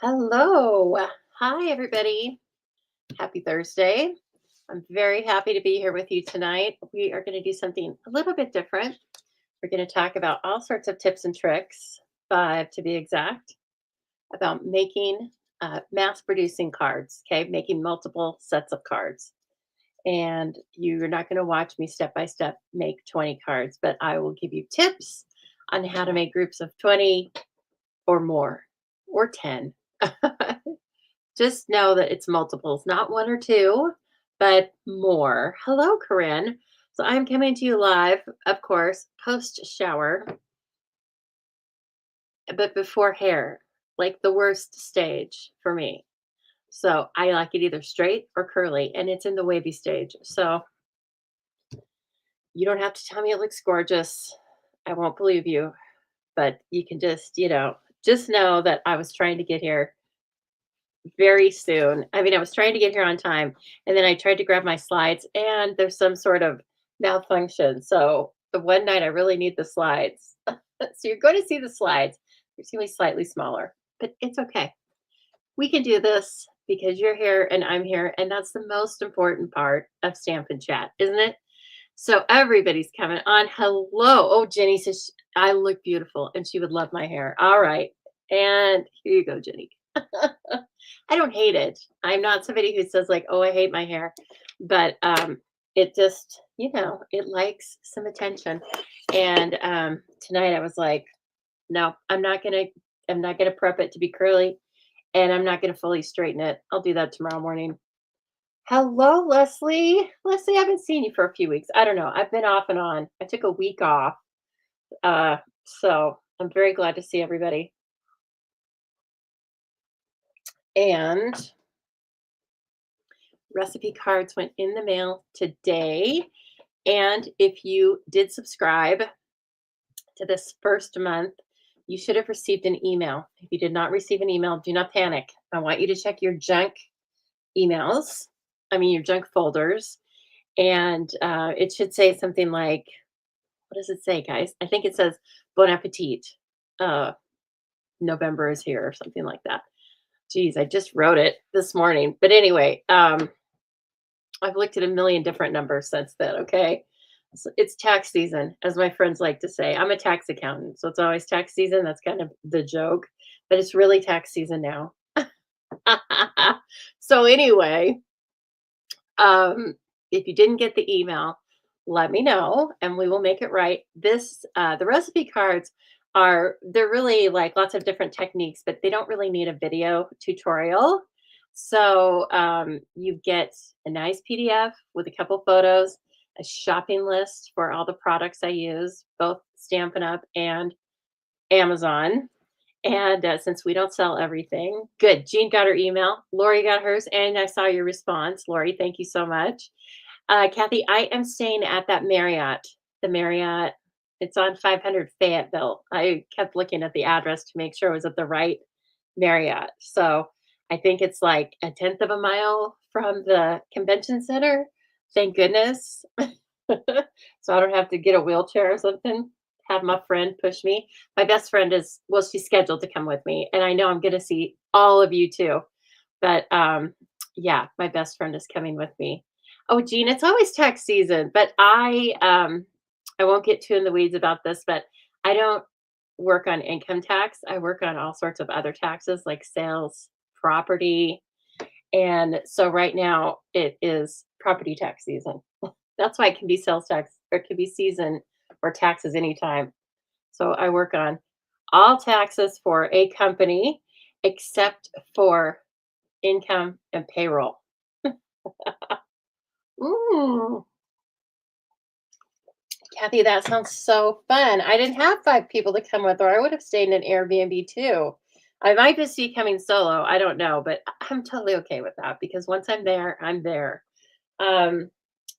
Hello. Hi, everybody. Happy Thursday. I'm very happy to be here with you tonight. We are going to do something a little bit different. We're going to talk about all sorts of tips and tricks, 5 to be exact, about making mass producing cards, okay? Making multiple sets of cards. And you're not going to watch me step by step make 20 cards, but I will give you tips on how to make groups of 20 or more or 10. Just know that it's multiples, not 1 or 2, but more. Hello, Corinne. So I'm coming to you live, of course, post shower, but before hair, like the worst stage for me. So I like it either straight or curly, and it's in the wavy stage. So you don't have to tell me it looks gorgeous. I won't believe you, but you can just know that I was trying to get here very soon. I mean, I was trying to get here on time, and then I tried to grab my slides, and there's some sort of malfunction. So the one night I really need the slides. So you're going to see the slides. They're going to be slightly smaller, but it's okay. We can do this because you're here and I'm here, and that's the most important part of Stamp and Chat, isn't it? So everybody's coming on. Hello. Oh, Jenny says I look beautiful, and she would love my hair. All right, and here you go, Jenny. I don't hate it. I'm not somebody who says like, "Oh, I hate my hair," but it just, it likes some attention. And tonight I was like, "No, I'm not gonna prep it to be curly, and I'm not gonna fully straighten it. I'll do that tomorrow morning." Hello, Leslie. Leslie, I haven't seen you for a few weeks. I don't know. I've been off and on. I took a week off, so I'm very glad to see everybody. And recipe cards went in the mail today. And if you did subscribe to this first month, you should have received an email. If you did not receive an email, do not panic. I want you to check your junk emails, your junk folders. And it should say something like, what does it say, guys? I think it says Bon Appetit. Uh, November is here or something like that. Geez, I just wrote it this morning. But anyway, I've looked at a million different numbers since then, okay? So it's tax season, as my friends like to say. I'm a tax accountant, so it's always tax season. That's kind of the joke, but it's really tax season now. So anyway, if you didn't get the email, let me know and we will make it right. The recipe cards they're really like lots of different techniques, but they don't really need a video tutorial. So you get a nice PDF with a couple photos, a shopping list for all the products I use, both Stampin' Up and Amazon. And since we don't sell everything, good. Jean got her email. Lori got hers, and I saw your response. Lori, thank you so much. Kathy, I am staying at that Marriott. The Marriott, it's on 500 Fayetteville. I kept looking at the address to make sure it was at the right Marriott. So I think it's like a tenth of a mile from the convention center. Thank goodness. So I don't have to get a wheelchair or something. Have my friend push me. My best friend she's scheduled to come with me, and I know I'm going to see all of you too. But yeah, my best friend is coming with me. Oh, Jean, it's always tax season, but I won't get too in the weeds about this, but I don't work on income tax. I work on all sorts of other taxes like sales, property, and so right now it is property tax season. That's why it can be sales tax or it could be season or taxes anytime. So I work on all taxes for a company except for income and payroll. Ooh, Kathy, that sounds so fun. I didn't have 5 people to come with, or I would have stayed in an Airbnb too. I might just be coming solo. I don't know, but I'm totally okay with that because once I'm there, I'm there. Um,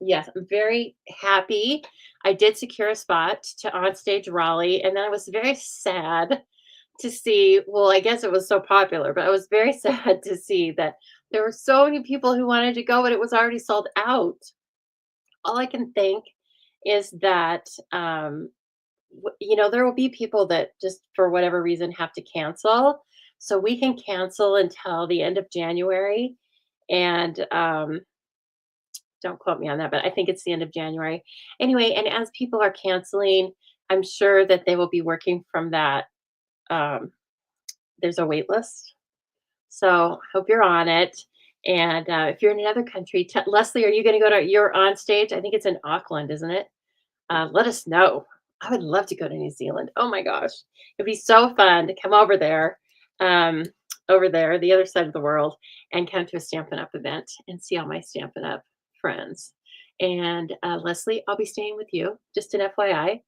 yes, I'm very happy. I did secure a spot to Onstage Raleigh, and I was very sad to see. Well, I guess it was so popular, but I was very sad to see that there were so many people who wanted to go, but it was already sold out. All I can think is that there will be people that just for whatever reason have to cancel. So we can cancel until the end of January. And don't quote me on that, but I think it's the end of January. Anyway, and as people are canceling, I'm sure that they will be working from that. Um, there's a wait list. So hope you're on it. And if you're in another country, Leslie, are you going to go to? You're on stage. I think it's in Auckland, isn't it? Let us know. I would love to go to New Zealand. Oh my gosh, it'd be so fun to come um, over there, the other side of the world, and come to a Stampin' Up event and see all my Stampin' Up friends. And Leslie, I'll be staying with you. Just an FYI.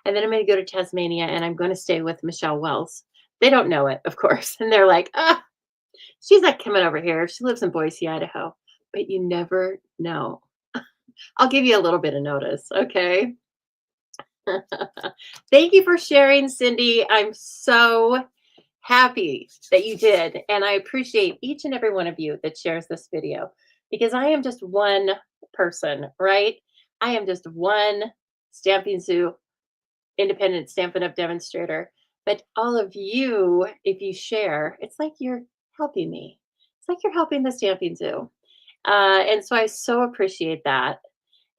And then I'm going to go to Tasmania, and I'm going to stay with Michelle Wells. They don't know it, of course, and they're like, ah, she's not coming over here. She lives in Boise, Idaho. But you never know. I'll give you a little bit of notice, okay? Thank you for sharing, Cindy. I'm so happy that you did. And I appreciate each and every one of you that shares this video because I am just one person, right? I am just one Stamping Zoo independent Stampin' Up demonstrator. But all of you, if you share, it's like you're helping me. It's like you're helping the Stamping Zoo. And so I so appreciate that.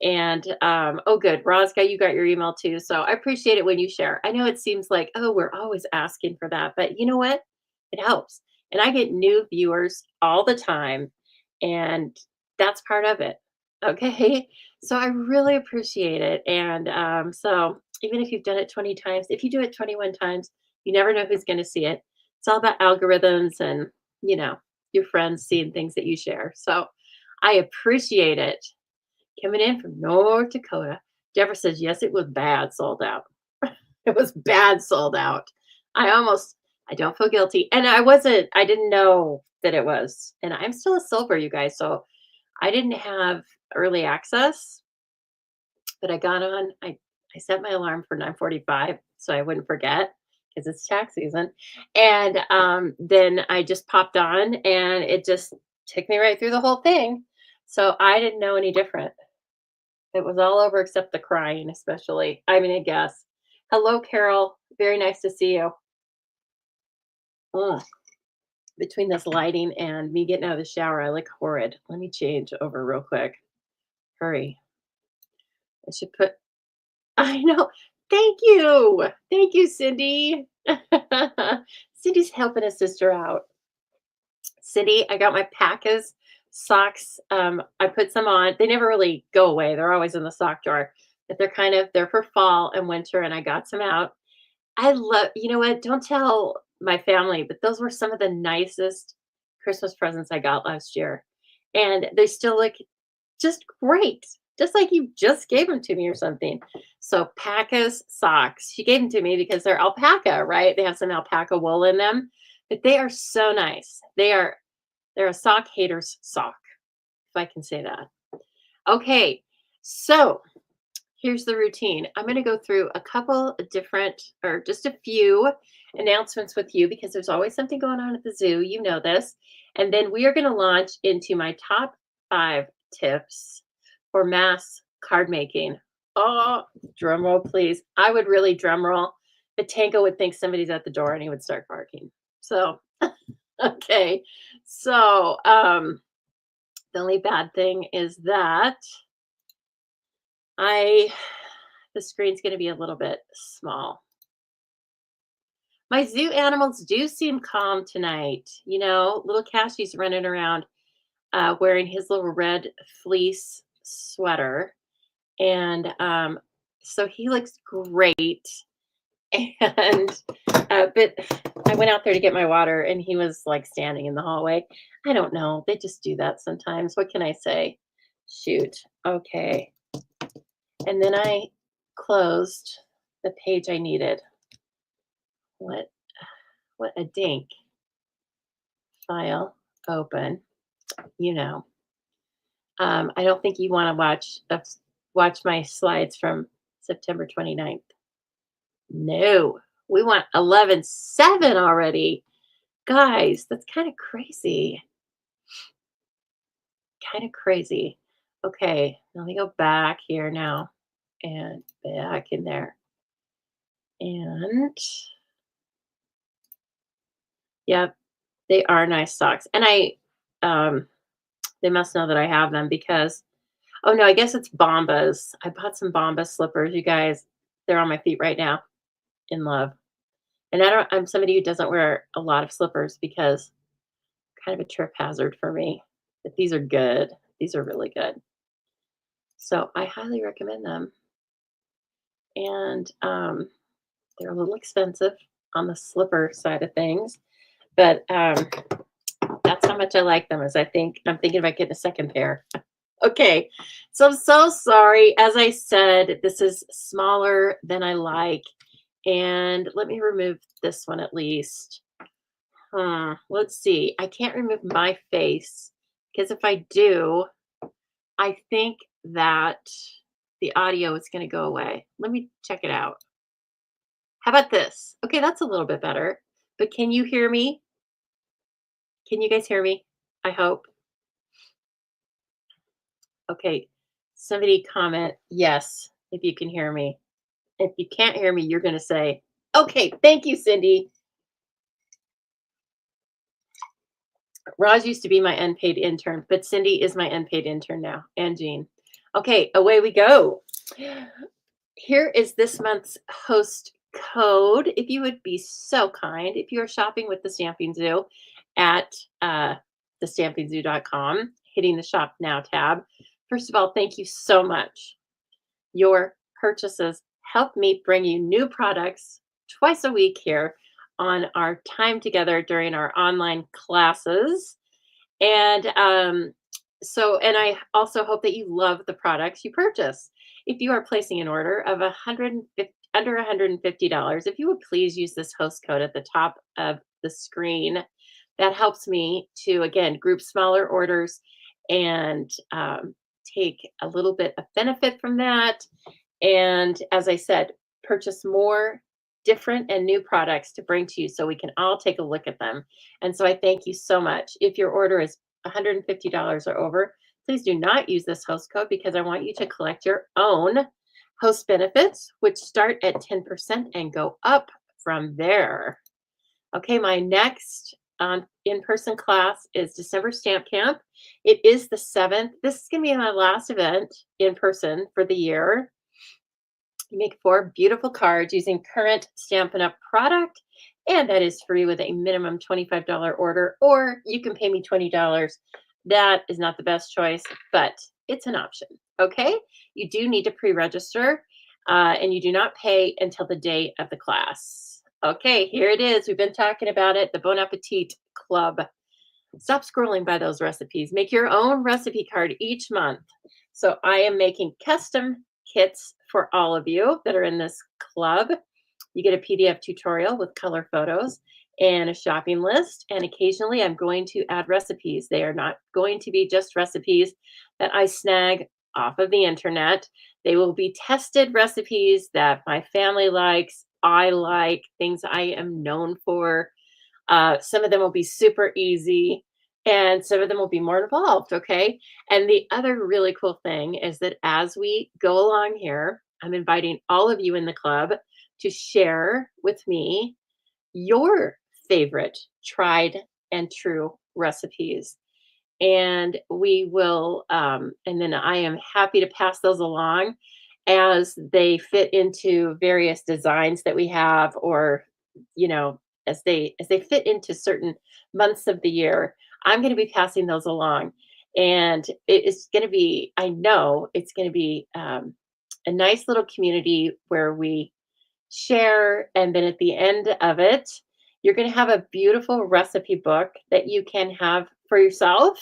And oh, good. Rosca, you got your email too. So I appreciate it when you share. I know it seems like, oh, we're always asking for that, but you know what? It helps. And I get new viewers all the time, and that's part of it. Okay. So I really appreciate it. And so even if you've done it 20 times, if you do it 21 times, you never know who's going to see it. It's all about algorithms and, you know, your friends seeing things that you share. So I appreciate it. Coming in from North Dakota. Deborah says, yes, it was bad sold out. It was bad sold out. I don't feel guilty. And I didn't know that it was. And I'm still a silver, you guys. So I didn't have early access, but I got on. I set my alarm for 9:45 so I wouldn't forget because it's tax season. And then I just popped on and it just took me right through the whole thing. So I didn't know any different. It was all over except the crying, especially. I mean, I guess. Hello, Carol. Very nice to see you. Ugh. Between this lighting and me getting out of the shower, I look horrid. Let me change over real quick. Hurry. I should put, I know. Thank you. Thank you, Cindy. Cindy's helping a sister out. Cindy, I got my Pacas socks. I put some on. They never really go away. They're always in the sock drawer, but they're for fall and winter. And I got some out. I love, you know what? Don't tell my family, but those were some of the nicest Christmas presents I got last year. And they still look just great, just like you just gave them to me or something. So Pacas socks. She gave them to me because they're alpaca, right? They have some alpaca wool in them, but they are so nice. They're a sock hater's sock, if I can say that. Okay, so here's the routine. I'm going to go through a couple of different, or just a few announcements with you because there's always something going on at the zoo. You know this. And then we are going to launch into my top 5 tips for mass card making. Oh, drum roll, please. I would really drum roll. But Tango would think somebody's at the door and he would start barking. So, okay. So, the only bad thing is that the screen's going to be a little bit small. My zoo animals do seem calm tonight. You know, little Cashie's running around wearing his little red fleece sweater. And so he looks great. And, but I went out there to get my water and he was like standing in the hallway. I don't know. They just do that sometimes. What can I say? Shoot. Okay. And then I closed the page I needed. What a dink. File, open, you know. I don't think you want to watch my slides from September 29th. No, we want 11/7 already. Guys, that's kind of crazy. Kind of crazy. Okay, let me go back here now and back in there. And yep, They are nice socks, and um, they must know that I have them because oh, no, I guess it's Bombas. I bought some Bombas slippers, you guys. They're on my feet right now, in love. And I'm somebody who doesn't wear a lot of slippers because kind of a trip hazard for me, but these are good. These are really good. So I highly recommend them. And they're a little expensive on the slipper side of things, but that's how much I like them. As I'm thinking about getting a second pair. Okay, so I'm so sorry. As I said, this is smaller than I like, and let me remove this one at least. Let's see. I can't remove my face because if I do, I think that the audio is going to go away. Let me check it out. How about this? Okay, that's a little bit better. But can you hear me? Can you guys hear me? I hope. Okay. Somebody comment yes if you can hear me. If you can't hear me, you're going to say, okay, thank you, Cindy. Roz used to be my unpaid intern, but Cindy is my unpaid intern now, and Jean. Okay, away we go. Here is this month's host code. If you would be so kind, if you are shopping with the Stamping Zoo at thestampingzoo.com, hitting the Shop Now tab. First of all, thank you so much. Your purchases help me bring you new products twice a week here on our time together during our online classes. And and I also hope that you love the products you purchase. If you are placing an order of under $150, if you would please use this host code at the top of the screen, that helps me to, again, group smaller orders and take a little bit of benefit from that. And as I said, purchase more different and new products to bring to you so we can all take a look at them. And so I thank you so much. If your order is $150 or over, please do not use this host code because I want you to collect your own host benefits, which start at 10% and go up from there. Okay, my next in-person class is December Stamp Camp. It is the 7th. This is going to be my last event in person for the year. You make 4 beautiful cards using current Stampin' Up! Product, and that is free with a minimum $25 order, or you can pay me $20. That is not the best choice, but it's an option, okay? You do need to pre-register, and you do not pay until the day of the class. Okay, here it is. We've been talking about it, the Bon Appetit Club. Stop scrolling by those recipes. Make your own recipe card each month. So I am making custom kits for all of you that are in this club. You get a PDF tutorial with color photos and a shopping list. And occasionally I'm going to add recipes. They are not going to be just recipes that I snag off of the internet. They will be tested recipes that my family likes, I like, things I am known for. Some of them will be super easy and some of them will be more involved, okay? And the other really cool thing is that as we go along here, I'm inviting all of you in the club to share with me your favorite tried and true recipes. And we will, and then I am happy to pass those along as they fit into various designs that we have, or, you know, as they fit into certain months of the year. I'm going to be passing those along, and it is going to be, I know it's going to be a nice little community where we share, and then at the end of it, you're going to have a beautiful recipe book that you can have for yourself.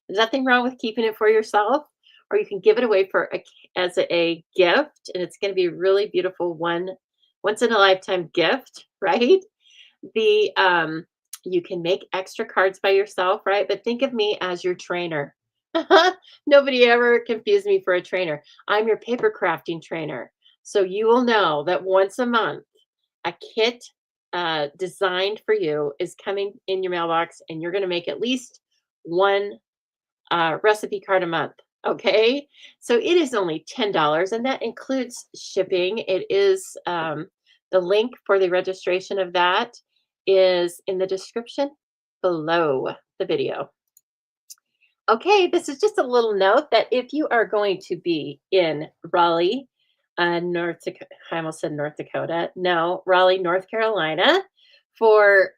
There's nothing wrong with keeping it for yourself, or you can give it away as a gift, and it's going to be a really beautiful once in a lifetime gift, right? The You can make extra cards by yourself, right? But think of me as your trainer. Nobody ever confused me for a trainer. I'm your paper crafting trainer. So you will know that once a month, a kit designed for you is coming in your mailbox, and you're going to make at least one recipe card a month. Okay, so it is only $10, and that includes shipping. It is the link for the registration of that is in the description below the video. Okay, this is just a little note that if you are going to be in Raleigh, North Dakota, I almost said North Dakota, no, Raleigh, North Carolina, for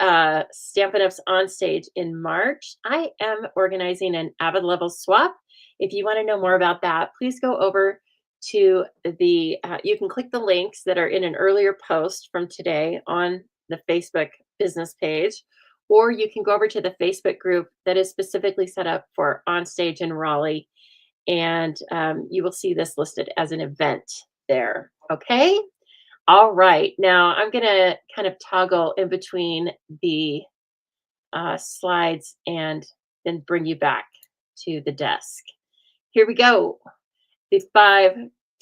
Stampin' Up's on stage in March, I am organizing an Avid Level swap. If you want to know more about that, please go over to you can click the links that are in an earlier post from today on the Facebook business page, or you can go over to the Facebook group that is specifically set up for On Stage in Raleigh, and you will see this listed as an event there. Okay. All right. Now I'm going to kind of toggle in between the slides and then bring you back to the desk. Here we go. The 5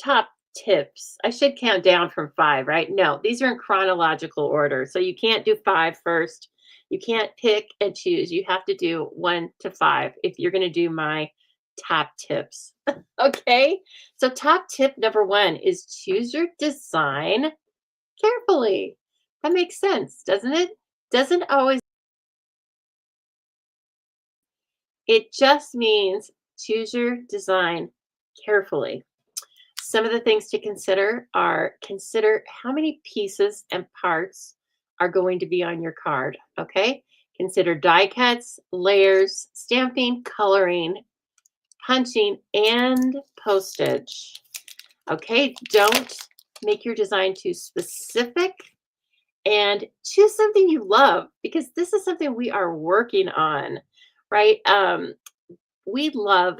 top tips. I should count down from 5, right? No, these are in chronological order. So you can't do 5 first. You can't pick and choose. You have to do 1 to 5 if you're going to do my top tips. Okay. So top tip number 1 is choose your design carefully. That makes sense, doesn't it? Doesn't always. It just means choose your design carefully. Some of the things to consider are consider how many pieces and parts are going to be on your card, okay? Consider die cuts, layers, stamping, coloring, punching, and postage. Okay, don't make your design too specific and choose something you love because this is something we are working on, right? We love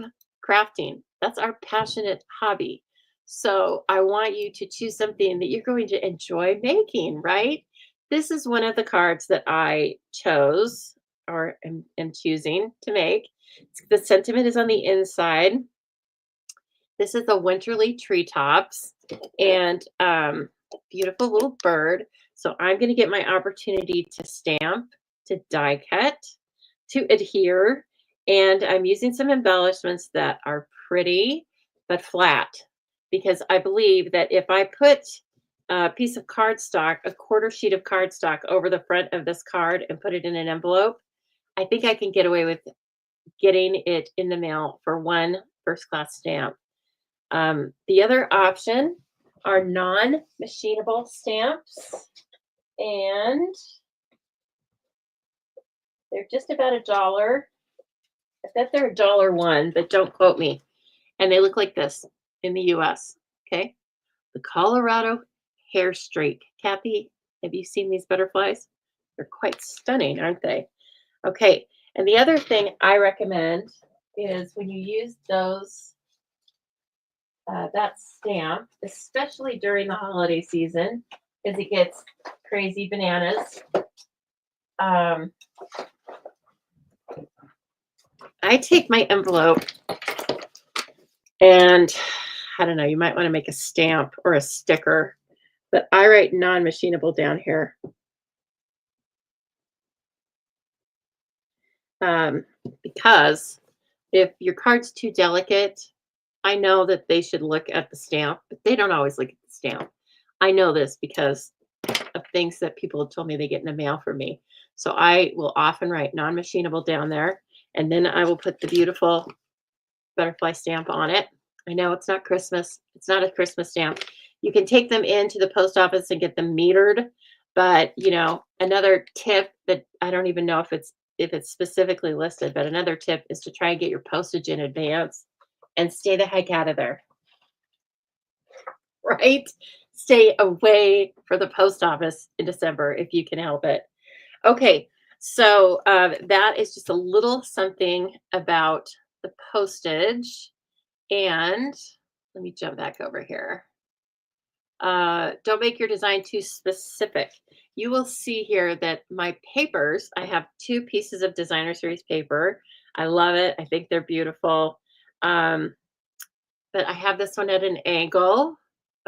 crafting. That's our passionate hobby. So I want you to choose something that you're going to enjoy making, right? This is one of the cards that I chose or am choosing to make. The sentiment is on the inside. This is the Winterly Treetops and beautiful little bird. So I'm going to get my opportunity to stamp, to die cut, to adhere, and I'm using some embellishments that are pretty but flat because I believe that if I put a piece of cardstock, a quarter sheet of cardstock over the front of this card and put it in an envelope, I think I can get away with getting it in the mail for one first-class stamp. The other option are non-machinable stamps, and they're just about $1. I bet they're $1, but don't quote me. And they look like this in the US. Okay. The Colorado hair streak. Kathy, have you seen these butterflies? They're quite stunning, aren't they? Okay. And the other thing I recommend is when you use those, that stamp, especially during the holiday season, because it gets crazy bananas. I take my envelope and I don't know, you might want to make a stamp or a sticker, but I write non-machinable down here. Because if your card's too delicate, I know that they should look at the stamp, but they don't always look at the stamp. I know this because of things that people have told me they get in the mail from me. So I will often write non-machinable down there, and then I will put the beautiful butterfly stamp on it. I know it's not Christmas. It's not a Christmas stamp. You can take them into the post office and get them metered. But, you know, another tip that I don't even know if it's specifically listed, but another tip is to try and get your postage in advance and stay the heck out of there. Right? Stay away from the post office in December if you can help it. Okay, so that is just a little something about the postage. And let me jump back over here. Don't make your design too specific. You will see here that my papers, I have 2 pieces of designer series paper. I love it. I think they're beautiful. But I have this one at an angle.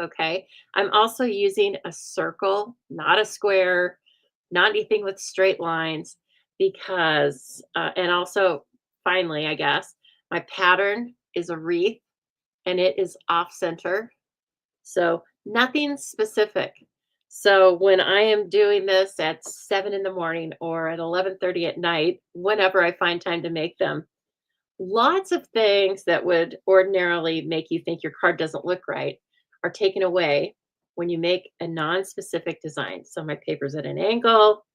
Okay. I'm also using a circle, not a square, not anything with straight lines, because, and also finally, I guess, my pattern is a wreath and it is off center. So nothing specific. So when I am doing this at 7 in the morning or at 11:30 at night, whenever I find time to make them, lots of things that would ordinarily make you think your card doesn't look right are taken away when you make a non-specific design. So my paper's at an angle.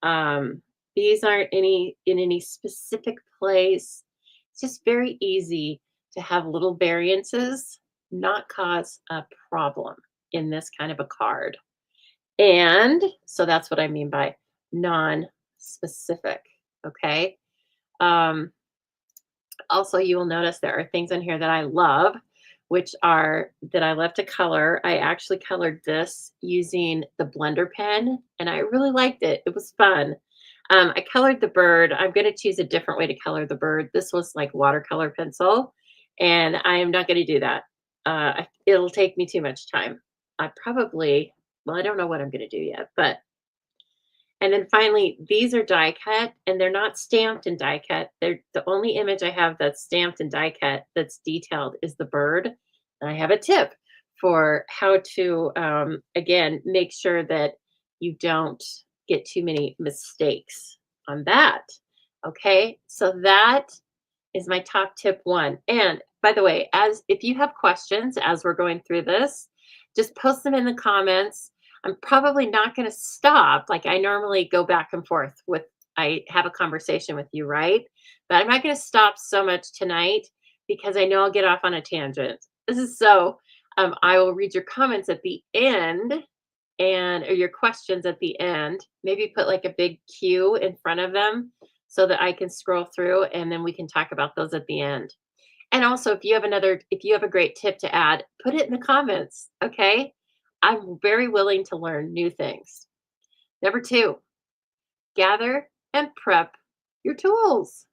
Um, these aren't in any specific place. It's just very easy to have little variances not cause a problem in this kind of a card. And so that's what I mean by non-specific. Okay. Um, Also, you will notice there are things in here that I love, which are that I love to color. I actually colored this using the blender pen, and I really liked it. It was fun. I colored the bird. I'm going to choose a different way to color the bird. This was like watercolor pencil, and I am not going to do that. It'll take me too much time. I probably, well, I don't know what I'm going to do yet, but and then finally, these are die cut and they're not stamped in die cut. They're the only image I have that's stamped in die cut that's detailed is the bird. And I have a tip for how to, again, make sure that you don't get too many mistakes on that. Okay, so that is my top tip one. And by the way, as if you have questions as we're going through this, just post them in the comments. I'm probably not going to stop. Like I normally go back and forth with, I have a conversation with you, right? But I'm not going to stop so much tonight because I know I'll get off on a tangent. This is so, I will read your comments at the end and or your questions at the end. Maybe put like a big Q in front of them so that I can scroll through and then we can talk about those at the end. And also, if you have a great tip to add, put it in the comments. Okay. I'm very willing to learn new things. Number two, gather and prep your tools.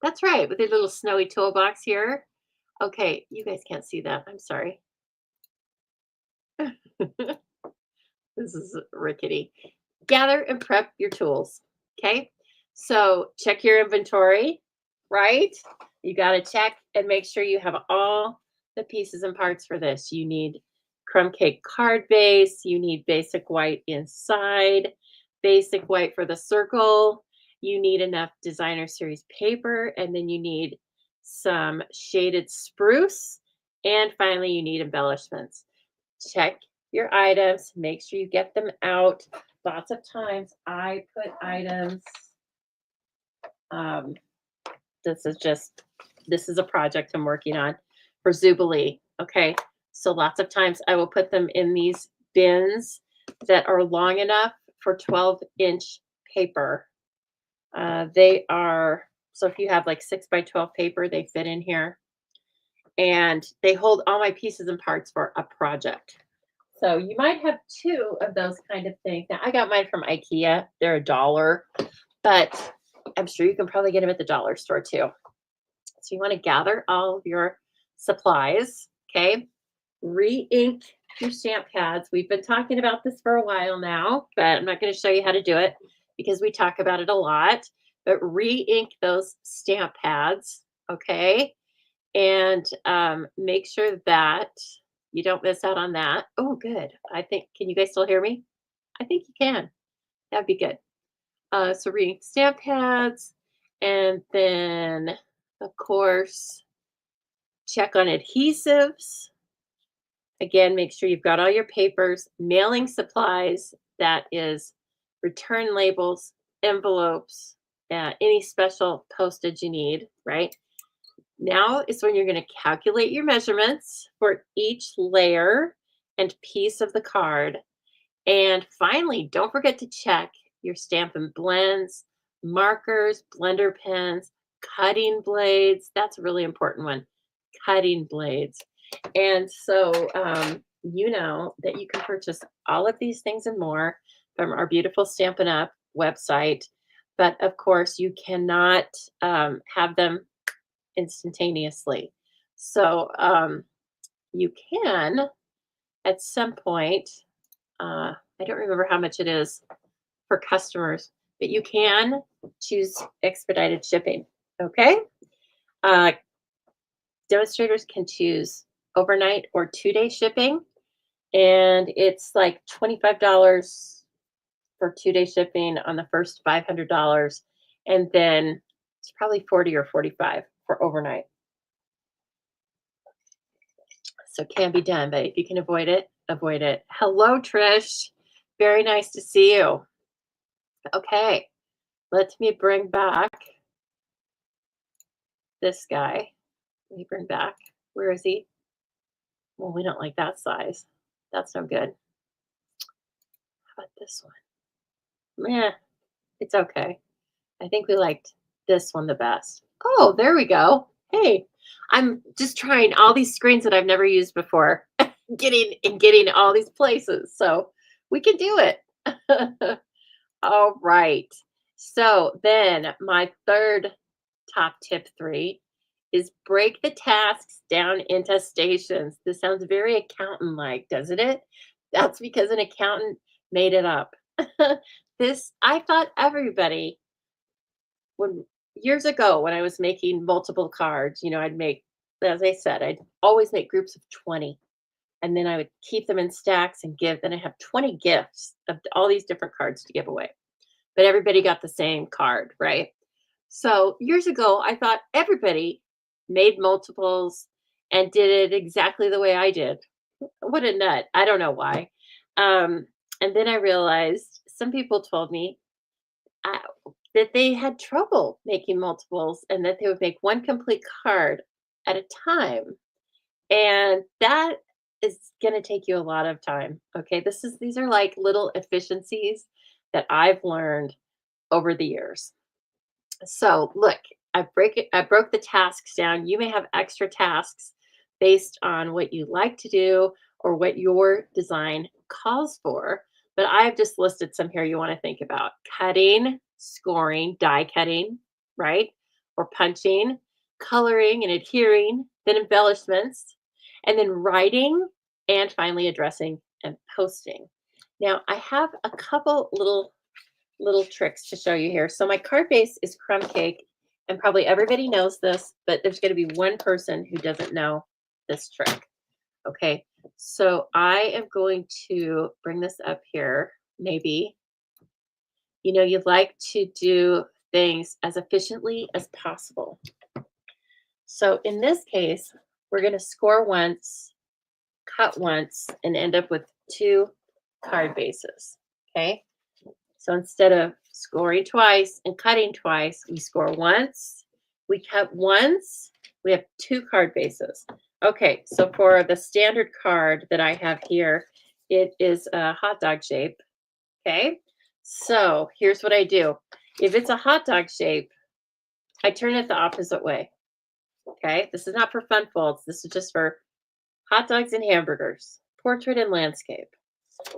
That's right, with a little snowy toolbox here. Okay, you guys can't see that. I'm sorry. This is rickety. Gather and prep your tools. Okay. So check your inventory, right? You got to check and make sure you have all the pieces and parts for this. You need crumb cake card base. You need basic white inside, basic white for the circle. You need enough designer series paper, and then you need some shaded spruce. And finally, you need embellishments. Check your items, make sure you get them out. Lots of times I put items, um, this is just, this is a project I'm working on for Zoobilee. Okay. So lots of times I will put them in these bins that are long enough for 12-inch paper. They are, so if you have like 6 by 12 paper, they fit in here. And they hold all my pieces and parts for a project. So you might have two of those kind of things. Now I got mine from IKEA. They're $1, but I'm sure you can probably get them at the dollar store too. So you want to gather all of your supplies. Okay. Re-ink your stamp pads. We've been talking about this for a while now, but I'm not going to show you how to do it because we talk about it a lot. But re-ink those stamp pads. Okay. And make sure that you don't miss out on that. Oh, good. I think, can you guys still hear me? I think you can. That'd be good. So reading stamp pads, and then, of course, check on adhesives. Again, make sure you've got all your papers, mailing supplies, that is return labels, envelopes, any special postage you need, right? Now is when you're going to calculate your measurements for each layer and piece of the card. And finally, don't forget to check your stamp and blends, markers, blender pens, cutting blades. That's a really important one. Cutting blades. And so you know that you can purchase all of these things and more from our beautiful Stampin' Up! Website. But of course, you cannot have them instantaneously. So you can at some point, I don't remember how much it is for customers, but you can choose expedited shipping. Okay. Uh, Demonstrators can choose overnight or 2-day shipping. and it's like $25 for 2-day shipping on the first $500, and then it's probably 40 or 45 for overnight. So it can be done, but if you can avoid it, avoid it. Hello, Trish. Very nice to see you. Okay, let me bring back this guy. Let me bring back. Where is he? Well, we don't like that size. That's no good. How about this one? Yeah, it's okay. I think we liked this one the best. Oh, there we go. Hey, I'm just trying all these screens that I've never used before, getting all these places. So we can do it. All right. So then my third top tip 3 is break the tasks down into stations. This sounds very accountant like, doesn't it? That's because an accountant made it up. I thought everybody, when years ago when I was making multiple cards, I'd make, as I said, I'd always make groups of 20, and then I would keep them in stacks and give. Then I have 20 gifts of all these different cards to give away, but everybody got the same card, right? So years ago, I thought everybody made multiples and did it exactly the way I did. What a nut. I don't know why. And then I realized some people told me uh, that they had trouble making multiples and that they would make one complete card at a time. And that is going to take you a lot of time. Okay. These are like little efficiencies that I've learned over the years. So look, I broke the tasks down. You may have extra tasks based on what you like to do or what your design calls for. But I've just listed some here you want to think about: cutting, scoring, die cutting, right? Or punching, coloring and adhering, then embellishments, and then writing, and finally addressing and posting. Now I have a couple little tricks to show you here. So my card base is crumb cake, and probably everybody knows this, but there's going to be one person who doesn't know this trick. Okay, so I am going to bring this up here. Maybe, you'd like to do things as efficiently as possible. So in this case, we're going to score once, cut once, and end up with 2 card bases. Okay. So instead of scoring twice and cutting twice, we score once, we cut once, we have 2 card bases. Okay, so for the standard card that I have here, it is a hot dog shape. Okay, so here's what I do. If it's a hot dog shape, I turn it the opposite way. Okay, this is not for fun folds. This is just for hot dogs and hamburgers, portrait and landscape.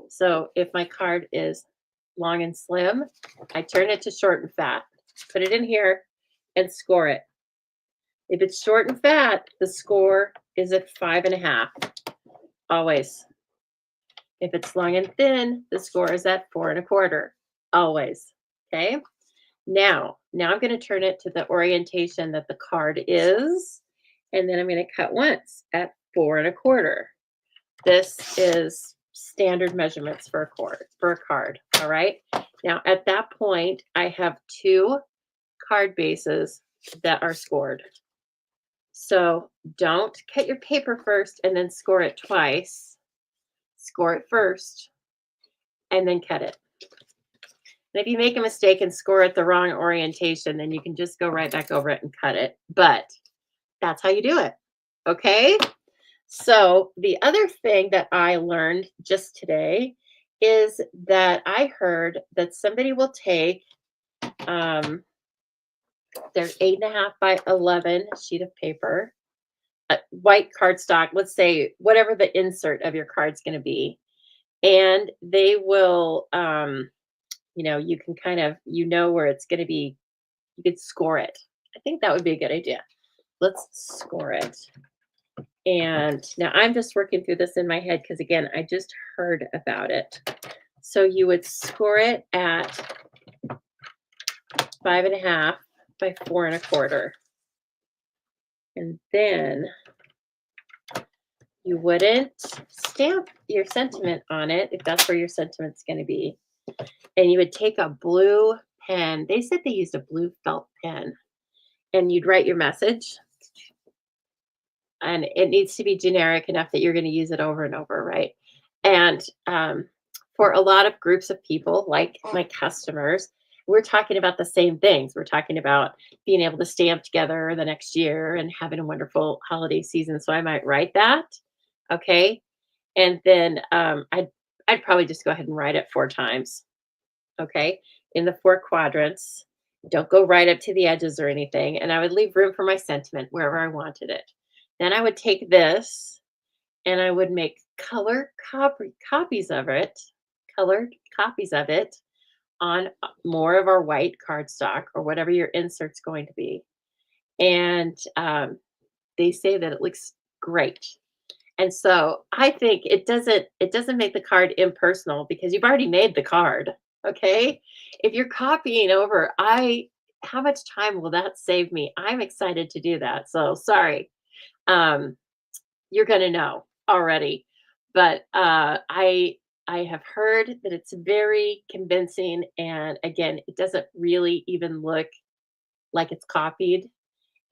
So if my card is long and slim, I turn it to short and fat, put it in here, and score it. If it's short and fat, the score is at 5.5, always. If it's long and thin, the score is at 4.25, always. Okay. Now I'm going to turn it to the orientation that the card is, and then I'm going to cut once at 4.25. This is standard measurements for a card. All right. Now at that point, I have 2 card bases that are scored. So don't cut your paper first and then score it twice. Score it first and then cut it. And if you make a mistake and score it the wrong orientation, then you can just go right back over it and cut it. But that's how you do it. Okay. So the other thing that I learned just today is that I heard that somebody will take their 8.5 by 11 sheet of paper, white cardstock, let's say whatever the insert of your card's going to be, and they will, you can kind of, where it's going to be, you could score it. I think that would be a good idea. Let's score it. And now I'm just working through this in my head because, again, I just heard about it. So you would score it at 5.5 by 4.25. And then you wouldn't stamp your sentiment on it if that's where your sentiment's going to be. And you would take a blue pen. They said they used a blue felt pen, and you'd write your message. And it needs to be generic enough that you're going to use it over and over, right? And for a lot of groups of people, like my customers, we're talking about the same things. We're talking about being able to stamp together the next year and having a wonderful holiday season. So I might write that, okay, and then I'd probably just go ahead and write it 4 times, okay, in the 4 quadrants. Don't go right up to the edges or anything. And I would leave room for my sentiment wherever I wanted it. Then I would take this and I would make copies of it, colored copies of it on more of our white cardstock or whatever your insert's going to be. And they say that it looks great. And so I think it doesn't make the card impersonal because you've already made the card. Okay. If you're copying over, how much time will that save me? I'm excited to do that. So sorry. Um, you're gonna know already. But I have heard that it's very convincing. And again, it doesn't really even look like it's copied.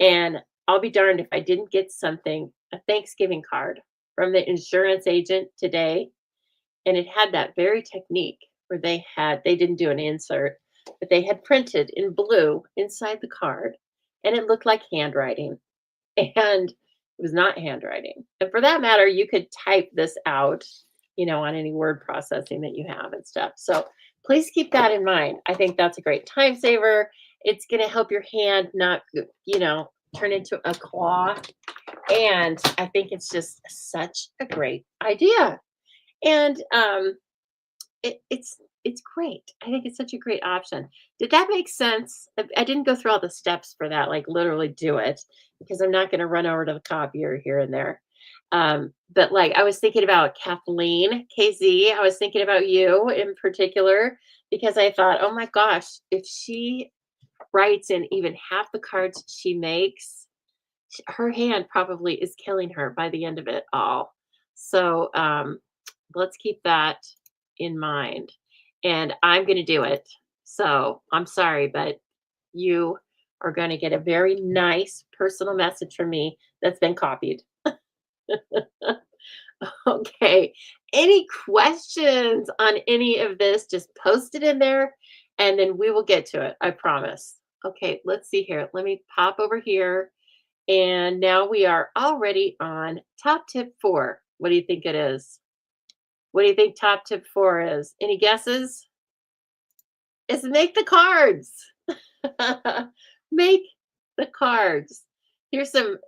And I'll be darned if I didn't get a Thanksgiving card from the insurance agent today. And it had that very technique where they didn't do an insert, but they had printed in blue inside the card and it looked like handwriting. And it was not handwriting. And for that matter, you could type this out, on any word processing that you have and stuff. So please keep that in mind. I think that's a great time saver. It's going to help your hand not, turn into a claw. And I think it's just such a great idea. And it's great. I think it's such a great option. Did that make sense? I didn't go through all the steps for that, like literally do it, because I'm not going to run over to the copier here and there. But like I was thinking about Kathleen KZ, I was thinking about you in particular because I thought, oh my gosh, if she writes in even half the cards she makes, her hand probably is killing her by the end of it all. So let's keep that in mind. And I'm going to do it. So I'm sorry, but you are going to get a very nice personal message from me that's been copied. Okay. Any questions on any of this? Just post it in there and then we will get to it. I promise. Okay. Let's see here. Let me pop over here. And now we are already on top tip 4. What do you think it is? What do you think top tip 4 is? Any guesses? It's make the cards. Make the cards. Here's some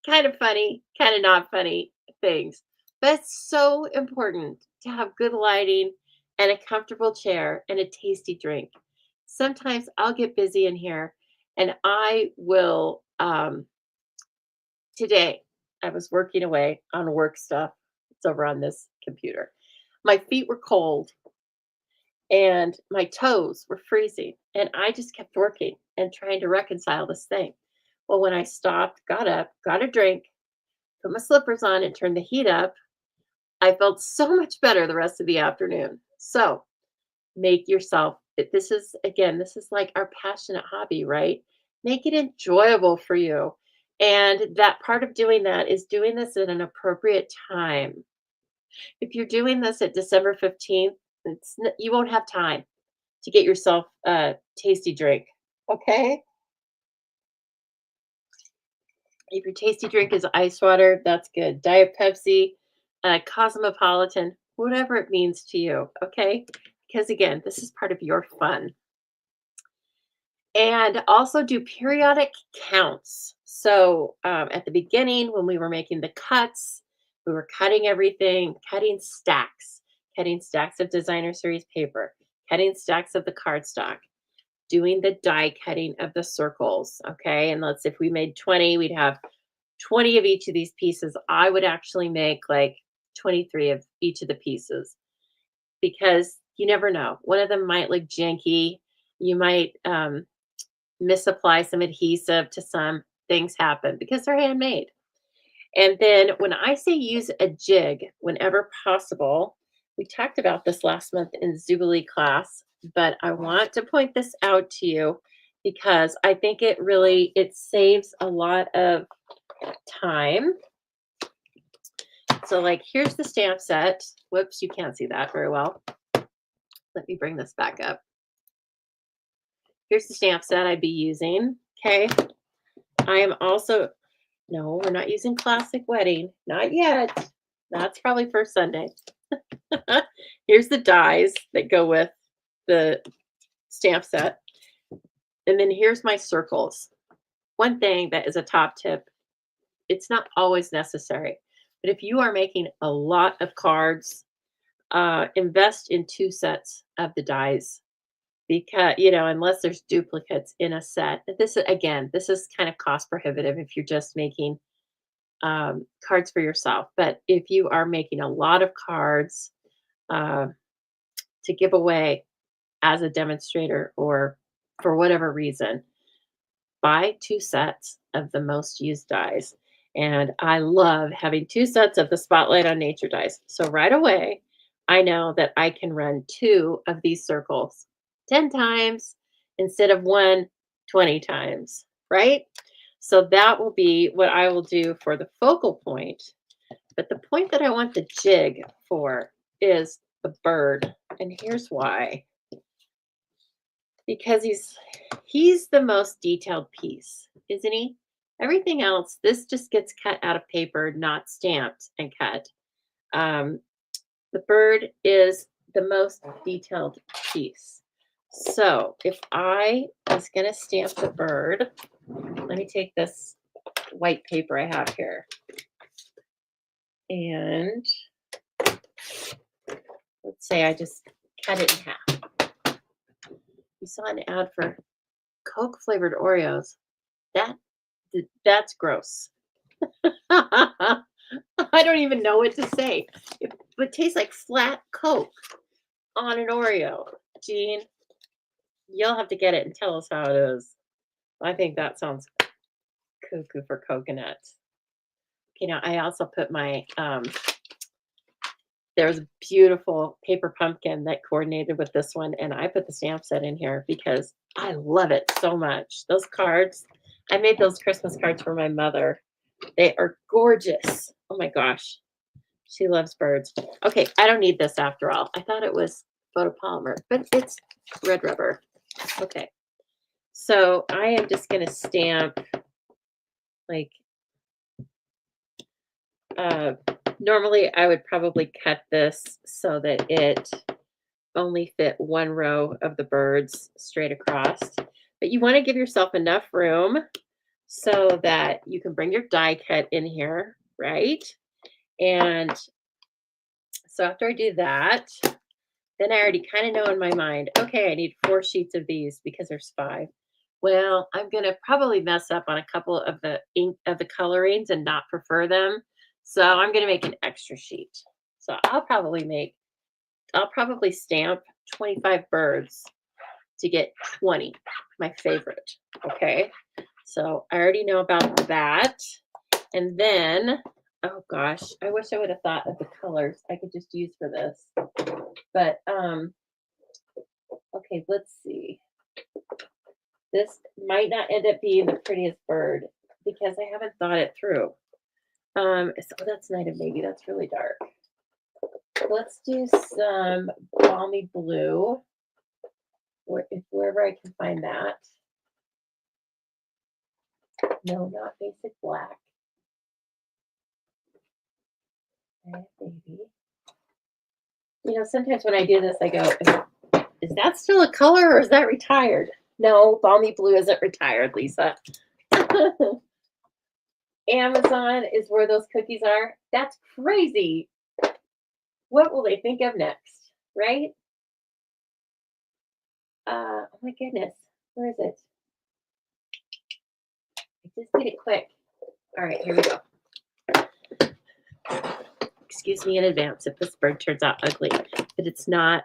kind of funny, kind of not funny things. But it's so important to have good lighting and a comfortable chair and a tasty drink. Sometimes I'll get busy in here and I will today I was working away on work stuff. It's over on this computer. My feet were cold and my toes were freezing. And I just kept working and trying to reconcile this thing. Well, when I stopped, got up, got a drink, put my slippers on, and turned the heat up, I felt so much better the rest of the afternoon. So make yourself, this is like our passionate hobby, right? Make it enjoyable for you. And that part of doing that is doing this at an appropriate time. If you're doing this at December 15th, you won't have time to get yourself a tasty drink. Okay? If your tasty drink is ice water, that's good. Diet Pepsi, Cosmopolitan, whatever it means to you. Okay? Because again, this is part of your fun. And also do periodic counts. So at the beginning, when we were making the cuts, we were cutting everything, cutting stacks of designer series paper, cutting stacks of the cardstock, doing the die cutting of the circles. Okay. And if we made 20, we'd have 20 of each of these pieces. I would actually make like 23 of each of the pieces because you never know. One of them might look janky. You might misapply some adhesive to some. Things happen because they're handmade. And then when I say use a jig whenever possible, we talked about this last month in Zoobilee class, but I want to point this out to you because I think it saves a lot of time. So like here's the stamp set. Whoops, you can't see that very well. Let me bring this back up. Here's the stamp set I'd be using. Okay. I am also, no, we're not using classic wedding. Not yet. That's probably for Sunday. Here's the dies that go with the stamp set. And then here's my circles. One thing that is a top tip, it's not always necessary, but if you are making a lot of cards, invest in 2 sets of the dies because, unless there's duplicates in a set. This is, again, this is kind of cost prohibitive if you're just making cards for yourself. But if you are making a lot of cards to give away as a demonstrator or for whatever reason, buy 2 sets of the most used dies. And I love having 2 sets of the Spotlight on Nature dies. So right away, I know that I can run 2 of these circles 10 times instead of 1 20 times, right? So that will be what I will do for the focal point. But the point that I want the jig for is the bird. And here's why. Because he's the most detailed piece, isn't he? Everything else, this just gets cut out of paper, not stamped and cut. The bird is the most detailed piece. So if I was going to stamp the bird, let me take this white paper I have here. And let's say I just cut it in half. You saw an ad for Coke flavored Oreos. That's gross. I don't even know what to say. It would taste like flat Coke on an Oreo. Jean, you'll have to get it and tell us how it is. I think that sounds cuckoo for coconuts. Okay, now I also put my there was a beautiful paper pumpkin that coordinated with this one, and I put the stamp set in here because I love it so much. Those cards, I made those Christmas cards for my mother. They are gorgeous. Oh my gosh. She loves birds. Okay, I don't need this after all. I thought it was photopolymer, but it's red rubber. Okay. So I am just going to stamp like, normally I would probably cut this so that it only fit one row of the birds straight across. But you want to give yourself enough room so that you can bring your die cut in here, right? And so after I do that, then I already kind of know in my mind, okay, I need 4 sheets of these because there's 5. Well, I'm going to probably mess up on a couple of the ink of the colorings and not prefer them. So I'm going to make an extra sheet. So I'll probably stamp 25 birds to get 20, my favorite. Okay. So I already know about that. And then, oh gosh, I wish I would have thought of the colors I could just use for this. But, okay, let's see. This might not end up being the prettiest bird because I haven't thought it through. So that's Night of Maybe. That's really dark. Let's do some balmy blue, wherever I can find that. No, not basic black. Maybe. Sometimes when I do this, I go, is that still a color or is that retired? No, balmy blue isn't retired, Lisa. Amazon is where those cookies are. That's crazy. What will they think of next, right? Oh my goodness. Where is it? I just did it quick. All right, here we go. Excuse me in advance if this bird turns out ugly, but it's not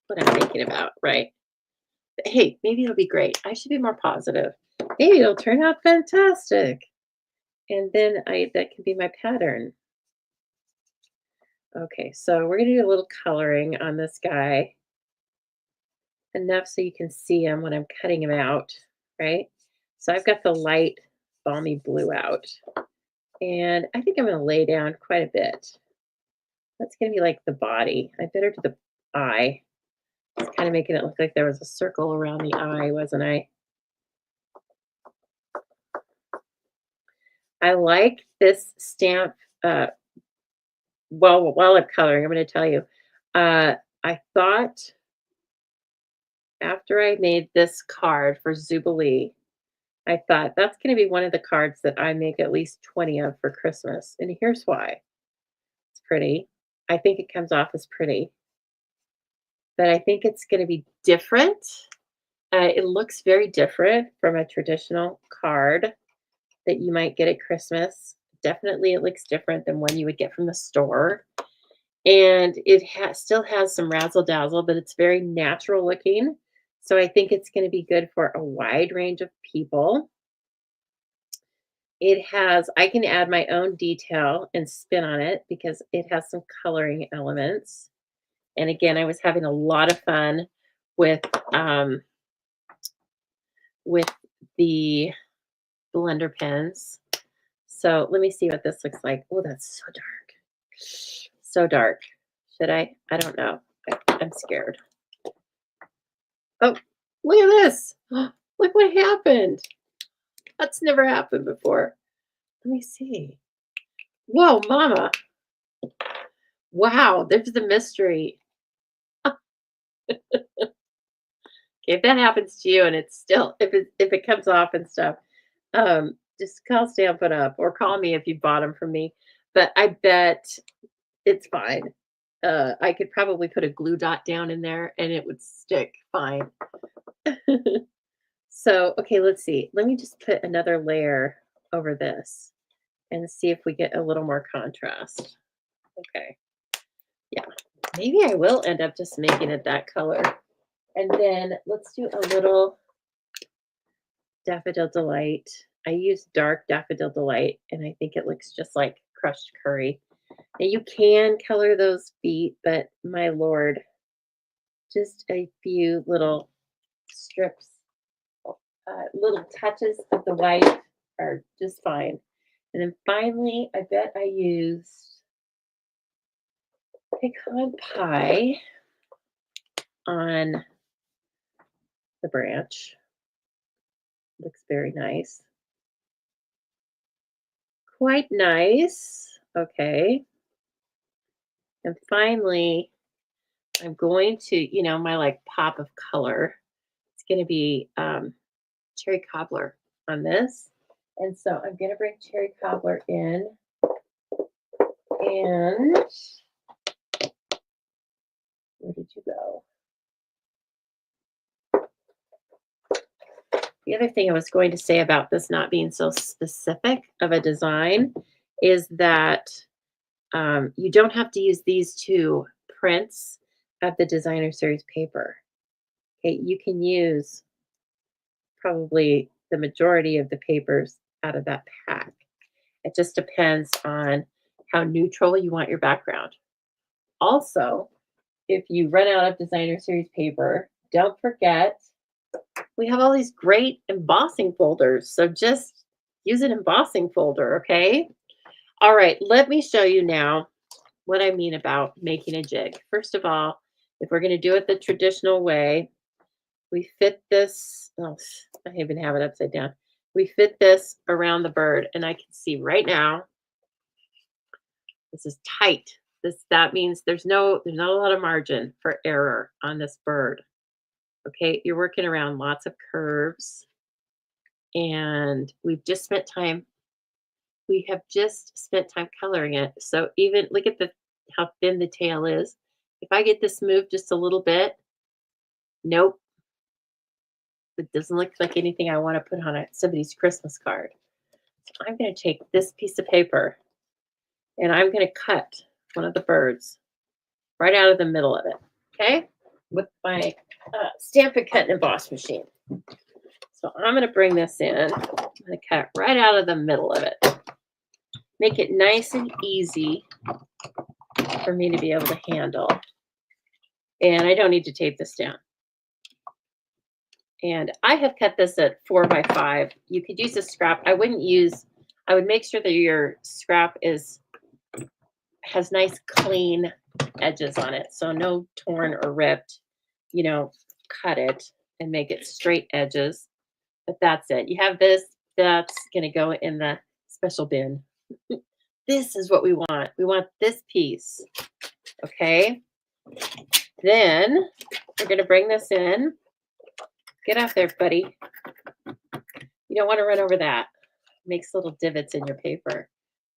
what I'm thinking about, right? But hey, maybe it'll be great. I should be more positive. Maybe it'll turn out fantastic. And then that can be my pattern. Okay, so we're gonna do a little coloring on this guy, enough so you can see him when I'm cutting him out, right? So I've got the light balmy blue out, and I think I'm gonna lay down quite a bit. That's gonna be like the body. I better do the eye. It's kind of making it look like there was a circle around the eye, wasn't I? I like this stamp. Well, while I'm coloring, I'm going to tell you. I thought after I made this card for Zoobilee, I thought that's going to be one of the cards that I make at least 20 of for Christmas. And here's why. It's pretty. I think it comes off as pretty, but I think it's going to be different. It looks very different from a traditional card that you might get at Christmas. Definitely, it looks different than one you would get from the store. And it still has some razzle dazzle, but it's very natural looking. So I think it's going to be good for a wide range of people. It has, I can add my own detail and spin on it because it has some coloring elements. And again, I was having a lot of fun with the blender pens. So let me see what this looks like. Oh, that's so dark. So dark. Should I? I don't know. I'm scared. Oh, look at this. Look what happened. That's never happened before. Let me see. Whoa, mama. Wow, there's the mystery. If that happens to you and it's still, if it comes off and stuff, just call Stamp It Up or call me if you bought them from me. But I bet it's fine. I could probably put a glue dot down in there and it would stick fine. So, okay, let's see. Let me just put another layer over this and see if we get a little more contrast. Okay. Yeah, maybe I will end up just making it that color. And then let's do a little Daffodil Delight. I use dark Daffodil Delight, and I think it looks just like crushed curry. Now you can color those feet, but my lord, just a few little strips, little touches of the white are just fine. And then finally, I bet I used pecan pie on the branch. Looks very nice. Quite nice. Okay. And finally, I'm going to, my like pop of color. It's going to be cherry cobbler on this. And so I'm going to bring cherry cobbler in. And where did you go? The other thing I was going to say about this not being so specific of a design is that you don't have to use these two prints of the designer series paper. Okay, you can use probably the majority of the papers out of that pack. It just depends on how neutral you want your background. Also, if you run out of designer series paper, don't forget we have all these great embossing folders. So just use an embossing folder, okay? All right, let me show you now what I mean about making a jig. First of all, if we're going to do it the traditional way, we fit this, oh, I even have it upside down. We fit this around the bird, and I can see right now, this is tight. That means there's not a lot of margin for error on this bird. Okay, you're working around lots of curves, and we have just spent time coloring it. So even look at how thin the tail is. If I get this moved just a little bit, nope. It doesn't look like anything I want to put on somebody's Christmas card. So I'm going to take this piece of paper and I'm going to cut one of the birds right out of the middle of it, okay? With my Stamp and Cut and Emboss machine. So I'm going to bring this in. I'm going to cut right out of the middle of it. make it nice and easy for me to be able to handle. And I don't need to tape this down. And I have cut this at 4x5. You could use a scrap. I would make sure that your scrap has nice clean edges on it. So no torn or ripped, cut it and make it straight edges. But that's it. You have this, that's going to go in the special bin. This is what we want. We want this piece. Okay. Then we're going to bring this in. Get out there, buddy. You don't want to run over that. Makes little divots in your paper.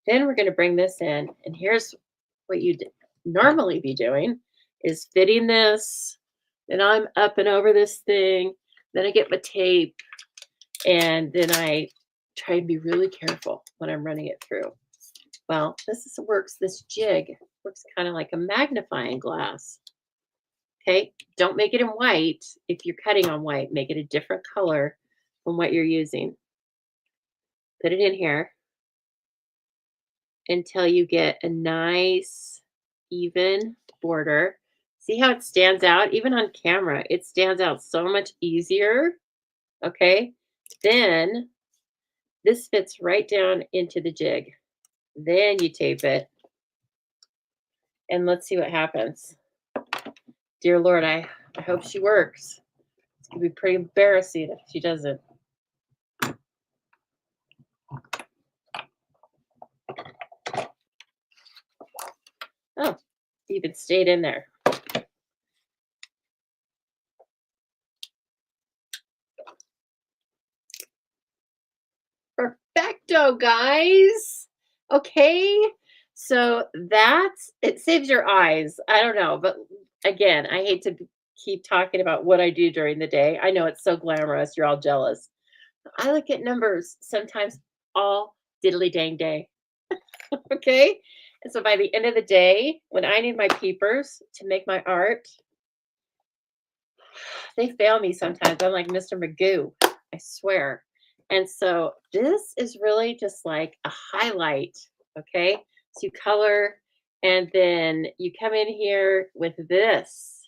Then we're going to bring this in. And here's what you'd normally be doing is fitting this. Then I'm up and over this thing. Then I get my tape. And then I try and be really careful when I'm running it through. Well, this jig works kind of like a magnifying glass. Okay, don't make it in white. If you're cutting on white, make it a different color from what you're using. Put it in here until you get a nice, even border. See how it stands out? Even on camera, it stands out so much easier. Okay, then this fits right down into the jig. Then you tape it. And let's see what happens. Dear Lord, I hope she works. It's going to be pretty embarrassing if she doesn't. Oh, even stayed in there. Perfecto, guys. Okay. So it saves your eyes. I don't know, but again, I hate to keep talking about what I do during the day. I know it's so glamorous. You're all jealous. I look at numbers sometimes all diddly dang day. Okay. And so by the end of the day, when I need my peepers to make my art, they fail me sometimes. I'm like Mr. Magoo, I swear. And so this is really just like a highlight. Okay. So you color and then you come in here with this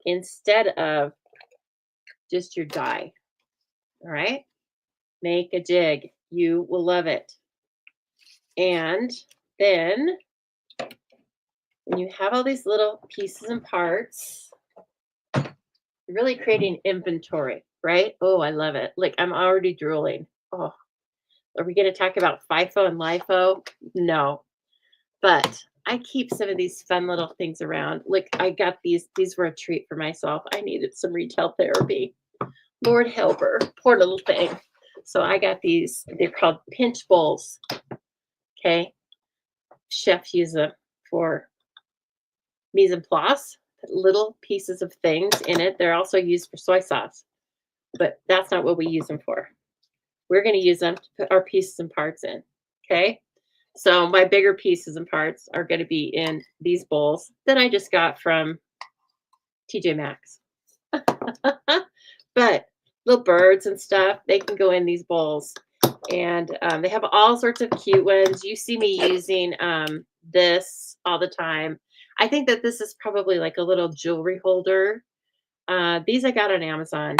instead of just your die. All right. Make a jig. You will love it. And then when you have all these little pieces and parts, you're really creating inventory, right? Oh, I love it. Like I'm already drooling. Oh, are we going to talk about FIFO and LIFO? No, but I keep some of these fun little things around. Like I got these were a treat for myself. I needed some retail therapy. Lord help her, poor little thing. So I got these, they're called pinch bowls. Okay. Chefs use them for mise en place, little pieces of things in it. They're also used for soy sauce, but that's not what we use them for. We're going to use them to put our pieces and parts in. Okay. So my bigger pieces and parts are going to be in these bowls that I just got from TJ Maxx. But little birds and stuff, they can go in these bowls. And they have all sorts of cute ones. You see me using this all the time. I think that this is probably like a little jewelry holder. These I got on Amazon.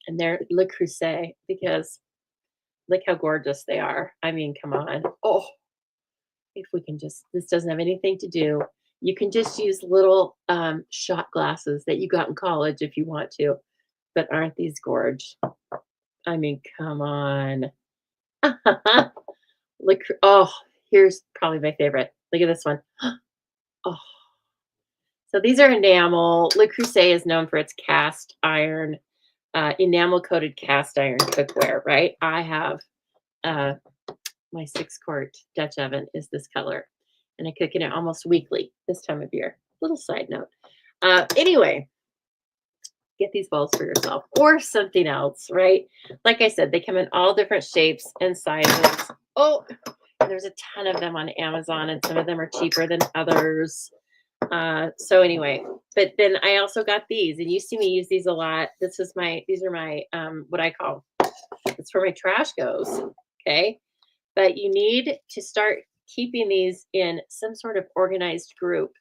And they're Le Creuset because look how gorgeous they are. I mean, come on. Oh, if we can just, this doesn't have anything to do. You can just use little shot glasses that you got in college if you want to. But aren't these gorge? I mean, come on. Look, oh, here's probably my favorite. Look at this one. Oh, so these are enamel. Le Creuset is known for its cast iron, enamel coated cast iron cookware, right? I have my 6-quart Dutch oven is this color, and I cook in it almost weekly this time of year. Little side note. Anyway, get these bowls for yourself or something else, right? Like I said, they come in all different shapes and sizes. Oh, there's a ton of them on Amazon, and some of them are cheaper than others. So anyway, but then I also got these, and you see me use these a lot. These are my what I call, it's where my trash goes. Okay. but you need to start keeping these in some sort of organized group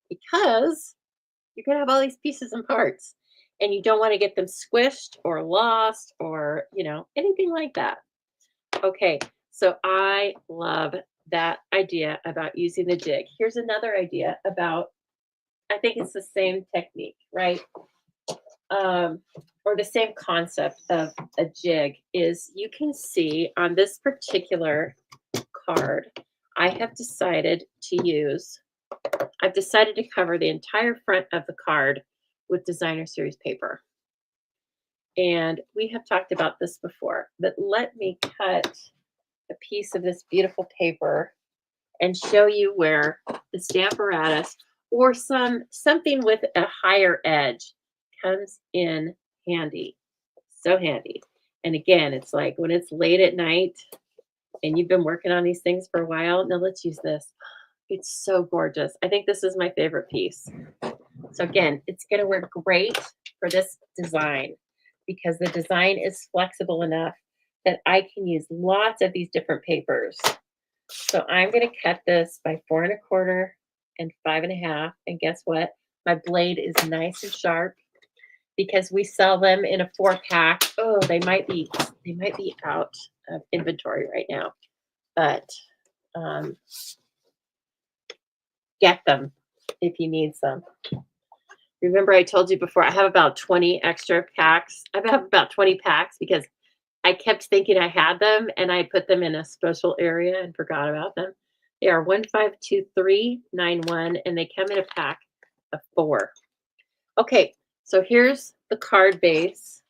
because you're going to have all these pieces and parts and you don't want to get them squished or lost or, anything like that. Okay, so I love that idea about using the jig. Here's another idea about, I think it's the same technique, right? Or the same concept of a jig is you can see on this particular card, I've decided to cover the entire front of the card with designer series paper. And we have talked about this before, but let me cut a piece of this beautiful paper and show you where the Stamparatus or something with a higher edge comes in handy. So handy. And again, it's like when it's late at night and you've been working on these things for a while. Now let's use this. It's so gorgeous. I think this is my favorite piece. So again, it's going to work great for this design because the design is flexible enough that I can use lots of these different papers. So I'm going to cut this by 4 1/4 and 5 1/2. And guess what? My blade is nice and sharp because we sell them in a 4-pack. Oh, they might be out of inventory right now, but get them if you need some. Remember, I told you before, I have about 20 extra packs. I have about 20 packs because I kept thinking I had them and I put them in a special area and forgot about them. They are 152391 and they come in a pack of 4. Okay, so here's the card base.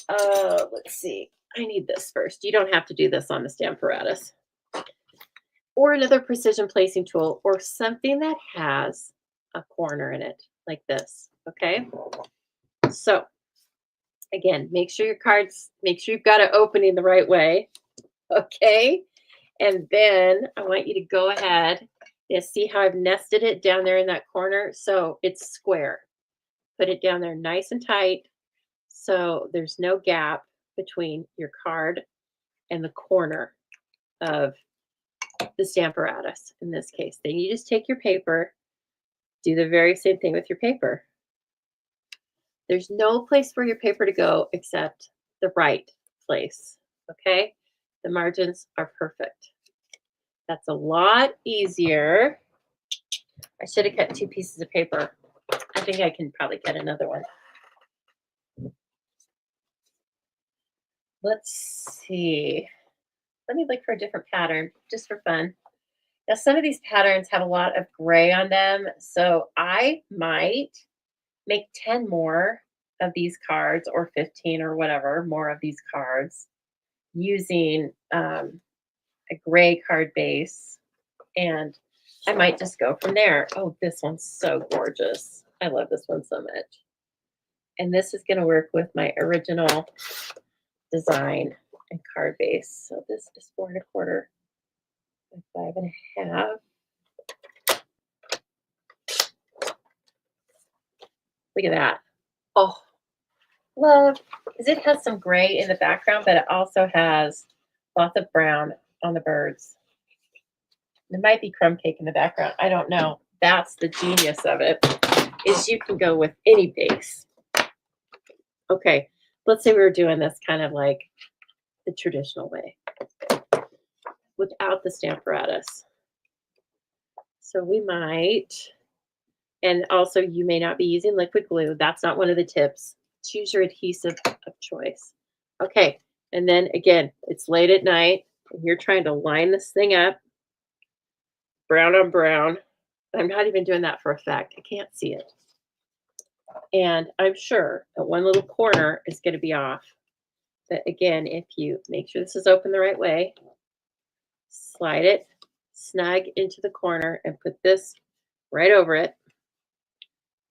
Let's see. I need this first. You don't have to do this on the Stamparatus. Or another precision placing tool or something that has a corner in it like this. Okay, so again, make sure you've got it opening the right way. Okay, and then I want you to go ahead and see how I've nested it down there in that corner so it's square. Put it down there nice and tight so there's no gap between your card and the corner of the Stamparatus in this case. Then you just take your paper, do the very same thing with your paper. There's no place for your paper to go except the right place, okay? The margins are perfect. That's a lot easier. I should have cut 2 pieces of paper. I think I can probably cut another one. Let's see. Let me look for a different pattern just for fun. Now, some of these patterns have a lot of gray on them, so I might make 10 more of these cards or 15 or whatever, more of these cards using a gray card base. And I might just go from there. Oh, this one's so gorgeous. I love this one so much. And this is going to work with my original design and card base. So this is 4 1/4 and 5 1/2. Look at that. Oh, love, because it has some gray in the background, but it also has lots of brown on the birds. There might be crumb cake in the background. I don't know. That's the genius of it, is you can go with any base. Okay, let's say we were doing this kind of like the traditional way without the Stamparatus. So we might, and also you may not be using liquid glue. That's not one of the tips. Choose your adhesive of choice. Okay, and then again, it's late at night and you're trying to line this thing up, brown on brown. I'm not even doing that for effect. I can't see it. And I'm sure that one little corner is going to be off. But again, if you make sure this is open the right way, slide it snug into the corner and put this right over it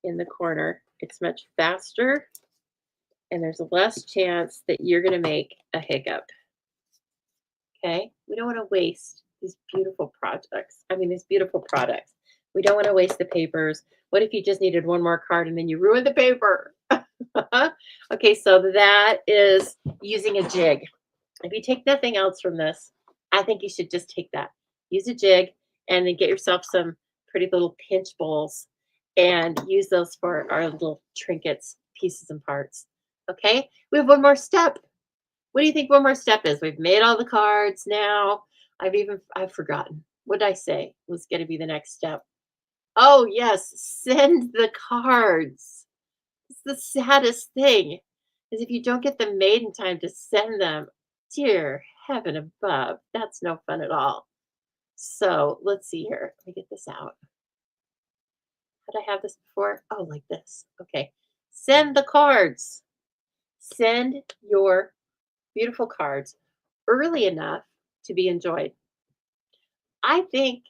in the corner. It's much faster and there's less chance that you're going to make a hiccup. Okay? We don't want to waste these beautiful projects. These beautiful products. We don't want to waste the papers. What if you just needed one more card and then you ruined the paper? Okay, so that is using a jig. If you take nothing else from this, I think you should just take that. Use a jig and then get yourself some pretty little pinch bowls and use those for our little trinkets, pieces and parts. Okay? We have one more step. What do you think one more step is? We've made all the cards now. I've forgotten. What did I say was going to be the next step? Oh, yes, send the cards. It's the saddest thing is if you don't get them made in time to send them. Dear heaven above, that's no fun at all. So let's see here. Let me get this out. Had I have this before? Oh, like this. Okay. Send the cards. Send your beautiful cards early enough to be enjoyed. I think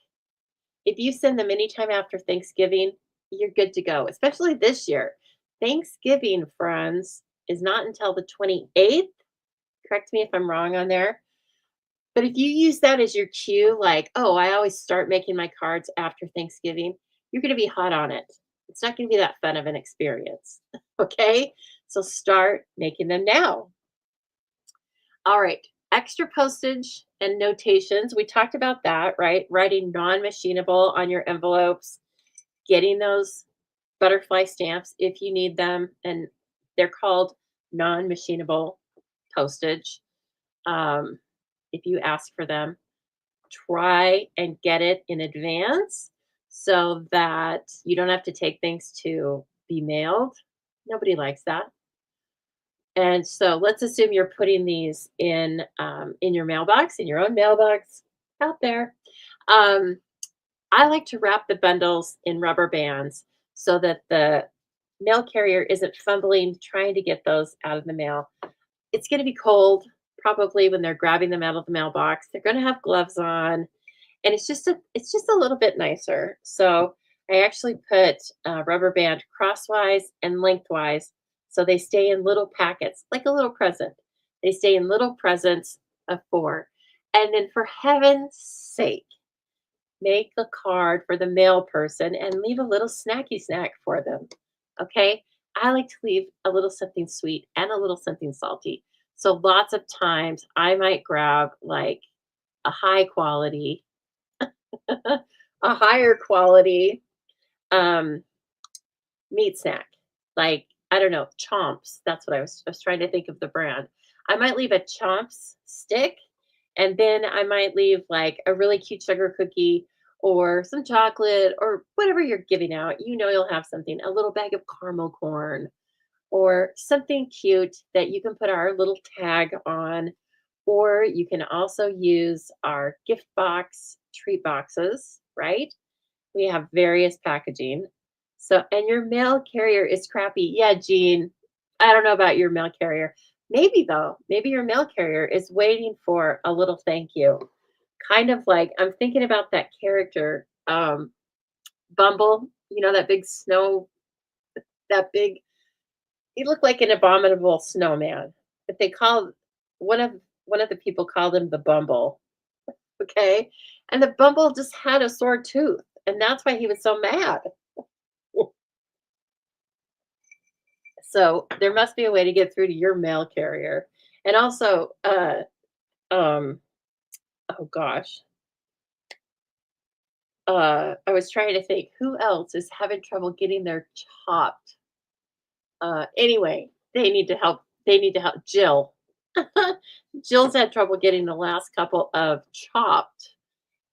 if you send them anytime after Thanksgiving, you're good to go, especially this year. Thanksgiving, friends, is not until the 28th. Correct me if I'm wrong on there. But if you use that as your cue, like, oh, I always start making my cards after Thanksgiving, you're going to be hot on it. It's not going to be that fun of an experience. Okay. So start making them now. All right. Extra postage and notations. We talked about that, right? Writing non machinable on your envelopes, getting those butterfly stamps if you need them. And they're called non machinable postage. If you ask for them, try and get it in advance so that you don't have to take things to be mailed. Nobody likes that. And so let's assume you're putting these in your mailbox, in your own mailbox out there. Um, I like to wrap the bundles in rubber bands so that the mail carrier isn't fumbling trying to get those out of the mail. It's going to be cold probably when they're grabbing them out of the mailbox. They're going to have gloves on, and it's just a little bit nicer. So I actually put rubber band crosswise and lengthwise, so they stay in little packets, like a little present. They stay in little presents of four, and then for heaven's sake, make a card for the mail person and leave a little snacky snack for them. Okay, I like to leave a little something sweet and a little something salty. So lots of times I might grab like a high quality a higher quality um, meat snack, like I don't know, Chomps. That's what I was trying to think of the brand. I might leave a Chomps stick, and then I might leave like a really cute sugar cookie or some chocolate or whatever you're giving out. You know, you'll have something, a little bag of caramel corn or something cute that you can put our little tag on. Or you can also use our gift box treat boxes, right? We have various packaging. So, and your mail carrier is crappy. Yeah, Jean, I don't know about your mail carrier. Maybe though, maybe your mail carrier is waiting for a little thank you. Kind of like I'm thinking about that character, Bumble, that big snow, that big, he looked like an abominable snowman. But they called one of one of the people called him the Bumble. Okay. And the Bumble just had a sore tooth. And that's why he was so mad. So there must be a way to get through to your mail carrier. And also, um, oh gosh, I was trying to think who else is having trouble getting their chopped. Anyway, they need to help. They need to help Jill. Jill's had trouble getting the last couple of chopped,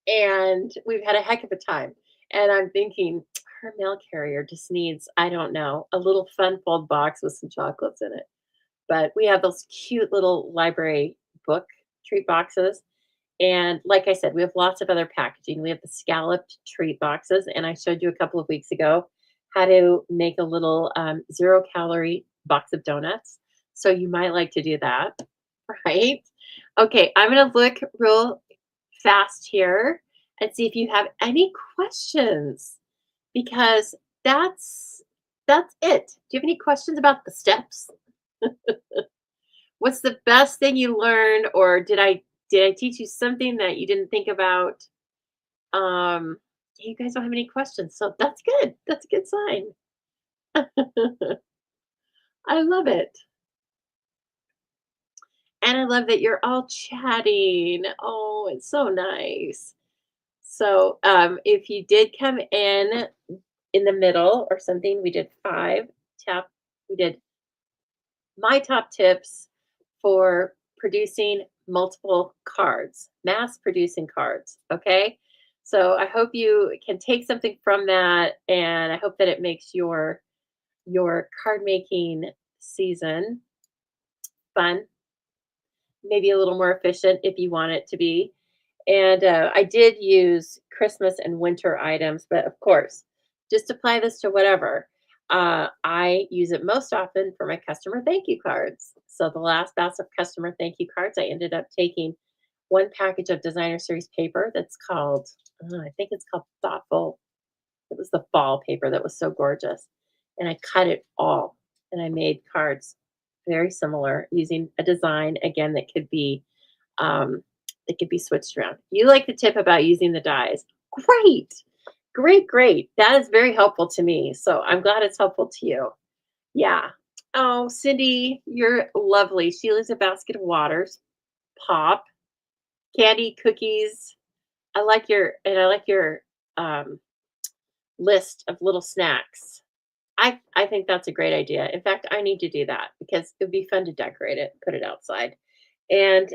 and we've had a heck of a time. And I'm thinking her mail carrier just needs, I don't know, a little fun fold box with some chocolates in it. But we have those cute little library book treat boxes. And like I said, we have lots of other packaging. We have the scalloped treat boxes, and I showed you a couple of weeks ago how to make a little 0 calorie box of donuts. So you might like to do that, right? Okay, I'm going to look real fast here and see if you have any questions because that's it. Do you have any questions about the steps? What's the best thing you learned, or did I teach you something that you didn't think about? Um, you guys don't have any questions, so that's good. That's a good sign. I love it. And I love that you're all chatting. Oh, it's so nice. So, if you did come in the middle or something, we did 5 tap we did my top tips for producing multiple cards, mass producing cards, okay? So, I hope you can take something from that, and I hope that it makes your card making season fun, maybe a little more efficient if you want it to be. And I did use Christmas and winter items, but of course, just apply this to whatever. I use it most often for my customer thank you cards. So the last batch of customer thank you cards, I ended up taking one package of designer series paper that's called, I think it's called Thoughtful. It was the fall paper that was so gorgeous. And I cut it all and I made cards very similar using a design again um, that could be switched around. You like the tip about using the dies. Great. Great, great. That is very helpful to me. So I'm glad it's helpful to you. Yeah. Oh, Cindy, you're lovely. She leaves a basket of waters, pop, candy, cookies. I like your um, list of little snacks. I think that's a great idea. In fact, I need to do that because it would be fun to decorate it, put it outside. And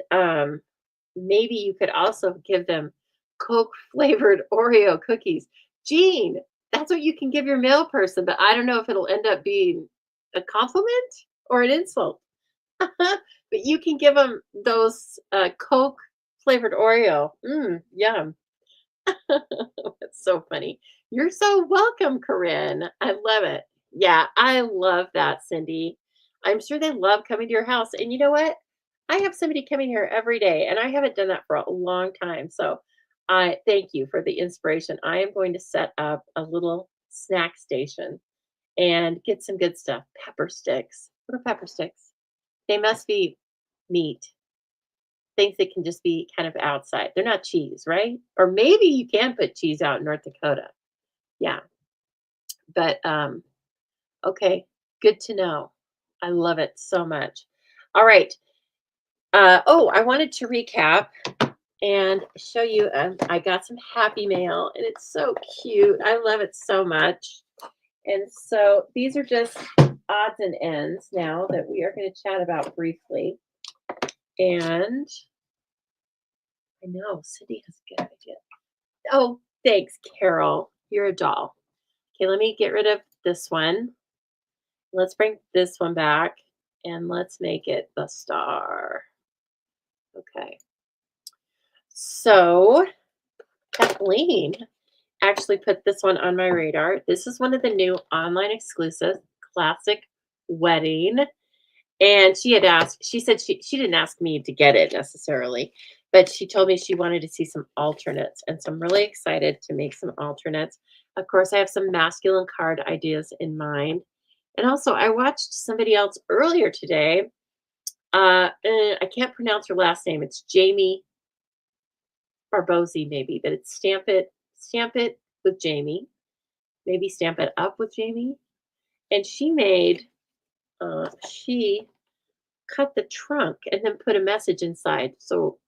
maybe you could also give them Coke flavored Oreo cookies. Jean, that's what you can give your mail person, but I don't know if it'll end up being a compliment or an insult. But you can give them those Coke flavored Oreo. Yum. That's so funny. You're so welcome, Corinne. I love it. Yeah, I love that, Cindy. I'm sure they love coming to your house. And you know what? I have somebody coming here every day, and I haven't done that for a long time. So I thank you for the inspiration. I am going to set up a little snack station and get some good stuff. Pepper sticks. What are pepper sticks? They must be meat, things that can just be kind of outside. They're not cheese, right? Or maybe you can put cheese out in North Dakota. Yeah. But okay, good to know. I love it so much. All right. Oh, I wanted to recap and show you. I got some happy mail, and it's so cute. I love it so much. And so these are just odds and ends now that we are going to chat about briefly. And I know Cindy has a good idea. Oh, thanks, Carol. You're a doll. Okay, let me get rid of this one. Let's bring this one back and let's make it the star. Okay. So Kathleen actually put this one on my radar. This is one of the new online exclusive classic wedding. And she had asked, she said she didn't ask me to get it necessarily, but she told me she wanted to see some alternates. And so I'm really excited to make some alternates. Of course, I have some masculine card ideas in mind. And also, I watched somebody else earlier today. I can't pronounce her last name. It's Jamie Barbosi, maybe, but it's stamp it with Jamie, maybe stamp it up with Jamie. And she cut the trunk and then put a message inside. So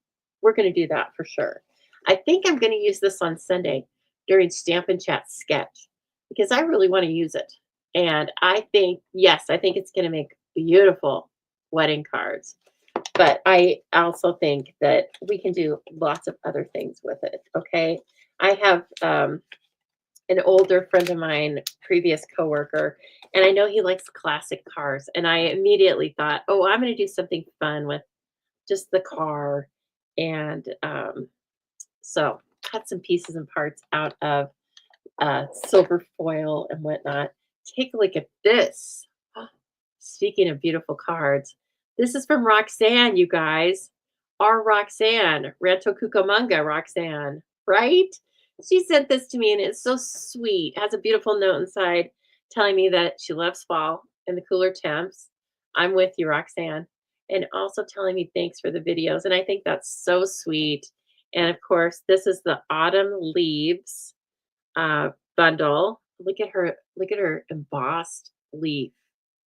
we're going to do that for sure. I think I'm going to use this on Sunday during Stamp and Chat sketch because I really want to use it. And I think, yes, I think it's going to make beautiful wedding cards. But I also think that we can do lots of other things with it. Okay. I have an older friend of mine, previous coworker, and I know he likes classic cars. And I immediately thought, oh, I'm going to do something fun with just the car. And so cut some pieces and parts out of silver foil and whatnot. Take a look at this. Speaking of beautiful cards, this is from Roxanne, you guys. Our Roxanne, Ranto Cucamonga Roxanne, right? She sent this to me and it's so sweet. It has a beautiful note inside telling me that she loves fall and the cooler temps. I'm with you, Roxanne. And also telling me thanks for the videos. And I think that's so sweet. And of course, this is the Autumn Leaves bundle. Look at her embossed leaf.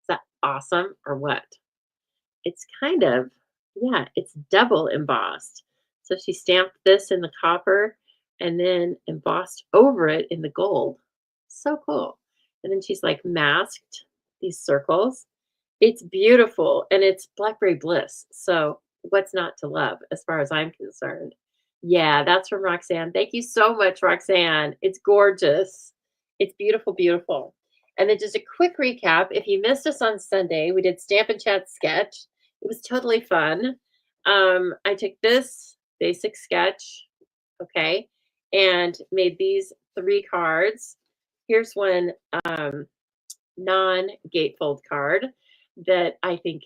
Is that awesome or what? It's kind of Yeah, it's double embossed. So she stamped this in the copper and then embossed over it in the gold. So cool. And then she's like masked these circles. It's beautiful and it's blackberry bliss. So what's not to love as far as I'm concerned? Yeah, that's from Roxanne. Thank you so much, Roxanne. It's gorgeous. It's beautiful, beautiful. And then just a quick recap. If you missed us on Sunday, we did Stamp and Chat sketch. It was totally fun. I took this basic sketch, okay, and made these 3 cards. Here's one non-gatefold card that I think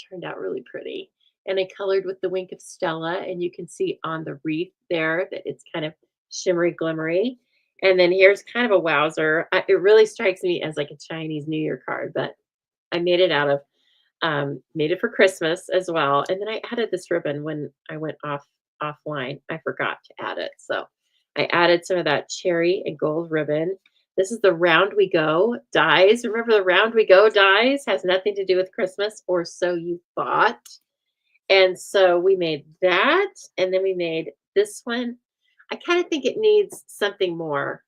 turned out really pretty. And I colored with the Wink of Stella, and you can see on the wreath there that it's kind of shimmery, glimmery. And then here's kind of a wowzer. It really strikes me as like a Chinese New Year card, but I made it out of made it for Christmas as well. And then I added this ribbon when I went offline. I forgot to add it. So I added some of that cherry and gold ribbon. This is the Round We Go dies. Remember the Round We Go dies has nothing to do with Christmas, or so you thought. And so we made that, and then we made this one. I kind of think it needs something more.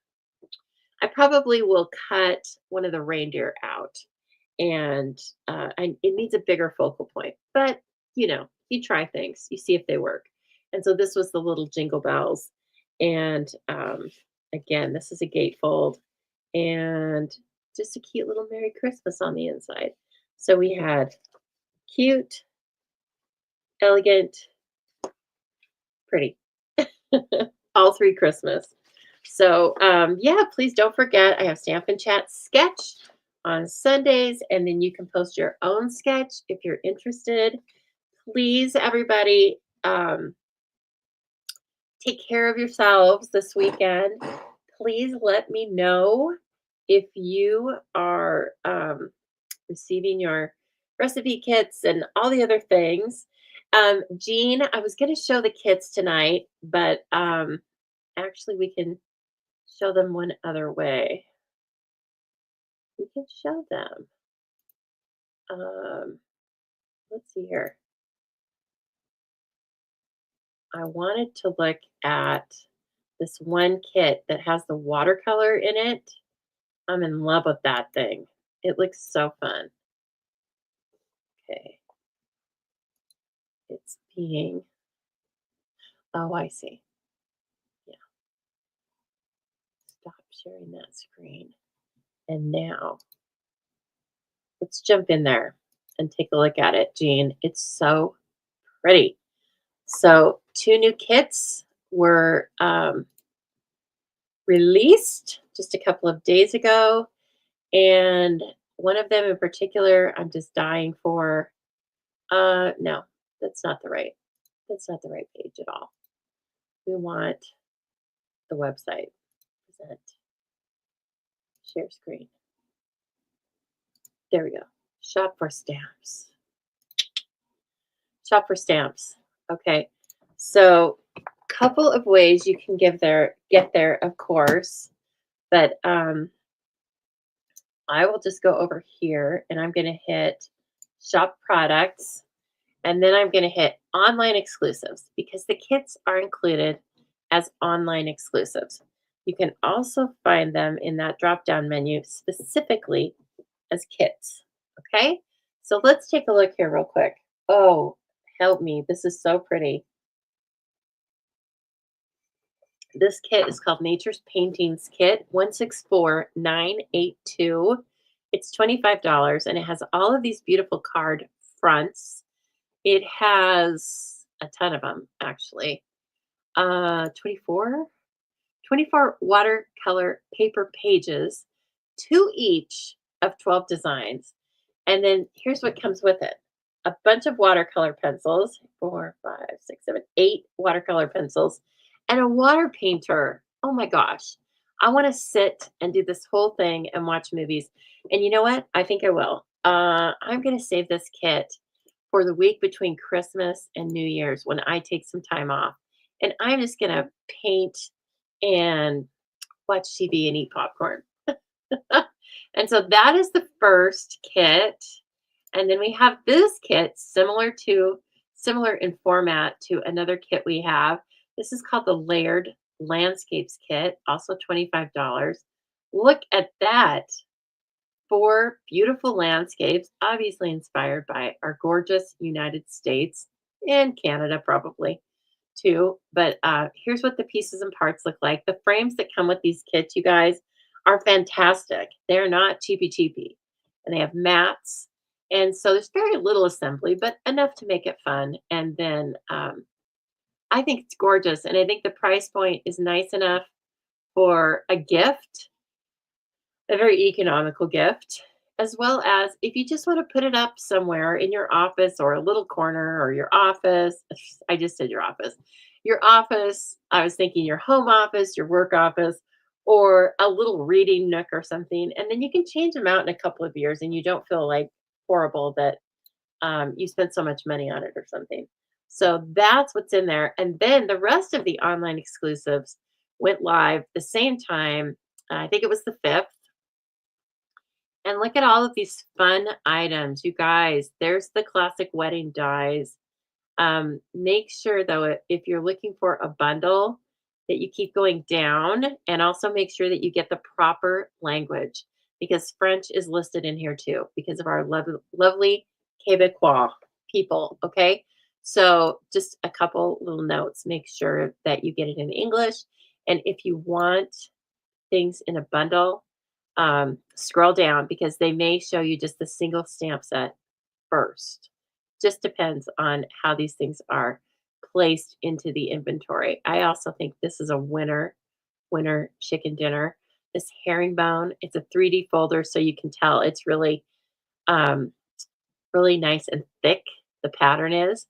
I probably will cut one of the reindeer out, and it needs a bigger focal point. But you try things, you see if they work. And so this was the little jingle bells, and again, this is a gatefold, and just a cute little Merry Christmas on the inside. So we had cute, elegant, pretty, all 3 Christmas. So yeah, please don't forget, I have Stamp and Chat sketch on Sundays, and then you can post your own sketch if you're interested. Please, everybody, take care of yourselves this weekend. Please let me know if you are receiving your recipe kits and all the other things. Jean, I was going to show the kits tonight, but actually we can show them one other way. We can show them. Let's see here. I wanted to look at this one kit that has the watercolor in it. I'm in love with that thing. It looks so fun. Okay. It's being, oh, I see. Yeah. Stop sharing that screen. And now let's jump in there and take a look at it, Jean. It's so pretty. So 2 new kits were released just a couple of days ago. And one of them in particular, I'm just dying for. No, that's not the right. That's not the right page at all. We want the website. Present. Share screen. There we go. Shop for stamps. Shop for stamps. Okay. So couple of ways you can get there, of course. But I will just go over here and I'm going to hit shop products. And then I'm going to hit online exclusives because the kits are included as online exclusives. You can also find them in that drop-down menu specifically as kits. Okay, so let's take a look here real quick. Oh, help me. This is so pretty. This kit is called Nature's Paintings Kit 164982. It's $25 and it has all of these beautiful card fronts. It has a ton of them, actually. 24 watercolor paper pages, 2 each of 12 designs. And then here's what comes with it. A bunch of watercolor pencils, 4, 5, 6, 7, 8 watercolor pencils, and a water painter. Oh my gosh. I want to sit and do this whole thing and watch movies. And you know what? I think I will. I'm going to save this kit for the week between Christmas and New Year's when I take some time off. And I'm just going to paint and watch TV and eat popcorn. And so that is the first kit. And then we have this kit similar to similar in format to another kit we have. This is called the Layered Landscapes Kit, also $25. Look at that. Four beautiful landscapes, obviously inspired by our gorgeous United States and Canada, probably too. But here's what the pieces and parts look like. The frames that come with these kits, you guys, are fantastic. They're not cheapy cheapy, and they have mats. And so there's very little assembly, but enough to make it fun. And then I think it's gorgeous. And I think the price point is nice enough for a gift, a very economical gift, as well as if you just want to put it up somewhere in your office or a little corner or your office. I just said your office. Your office, I was thinking your home office, your work office, or a little reading nook or something. And then you can change them out in a couple of years and you don't feel like horrible that you spent so much money on it or something. So that's what's in there. And then the rest of the online exclusives went live the same time. I think it was the 5th, and look at all of these fun items, you guys. There's the classic wedding dies. Make sure though, if you're looking for a bundle, that you keep going down, and also make sure that you get the proper language because French is listed in here too because of our lovely Quebecois people. Okay, so just a couple little notes. Make sure that you get it in English, and if you want things in a bundle, scroll down because they may show you just the single stamp set first. Just depends on how these things are placed into the inventory. I also think this is a winner chicken dinner. This herringbone, it's a 3D folder, so you can tell it's um, really nice and thick. The pattern is,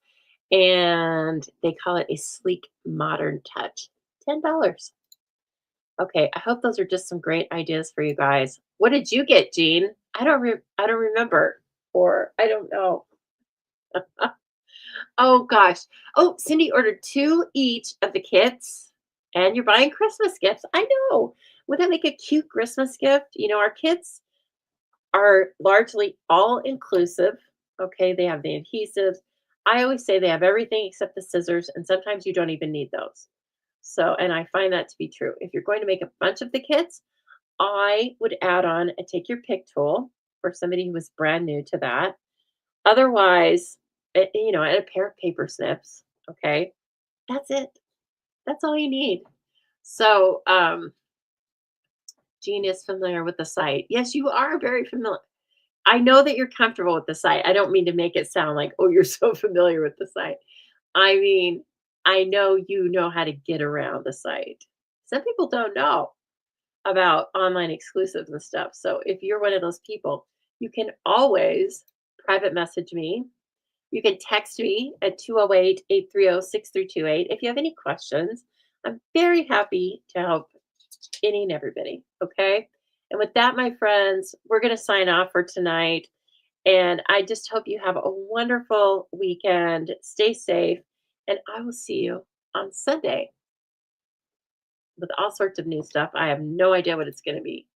and they call it a sleek modern touch. $10. Okay, I hope those are just some great ideas for you guys. What did you get, Jean? I don't remember, or I don't know. Oh gosh. Oh, Cindy ordered 2 each of the kits, and you're buying Christmas gifts. I know. Would that make a cute Christmas gift? You know, our kits are largely all inclusive. Okay, they have the adhesives. I always say they have everything except the scissors, and sometimes you don't even need those. So, and I find that to be true. If you're going to make a bunch of the kits, I would add on a take your pick tool for somebody who was brand new to that. Otherwise, you know, and a pair of paper snips. Okay, that's it. That's all you need. So, Jean is familiar with the site. Yes, you are very familiar. I know that you're comfortable with the site. I don't mean to make it sound like, oh, you're so familiar with the site. I mean, I know you know how to get around the site. Some people don't know about online exclusives and stuff. So if you're one of those people, you can always private message me. You can text me at 208-830-6328 if you have any questions. I'm very happy to help any and everybody. Okay. And with that, my friends, we're going to sign off for tonight. And I just hope you have a wonderful weekend. Stay safe. And I will see you on Sunday with all sorts of new stuff. I have no idea what it's going to be.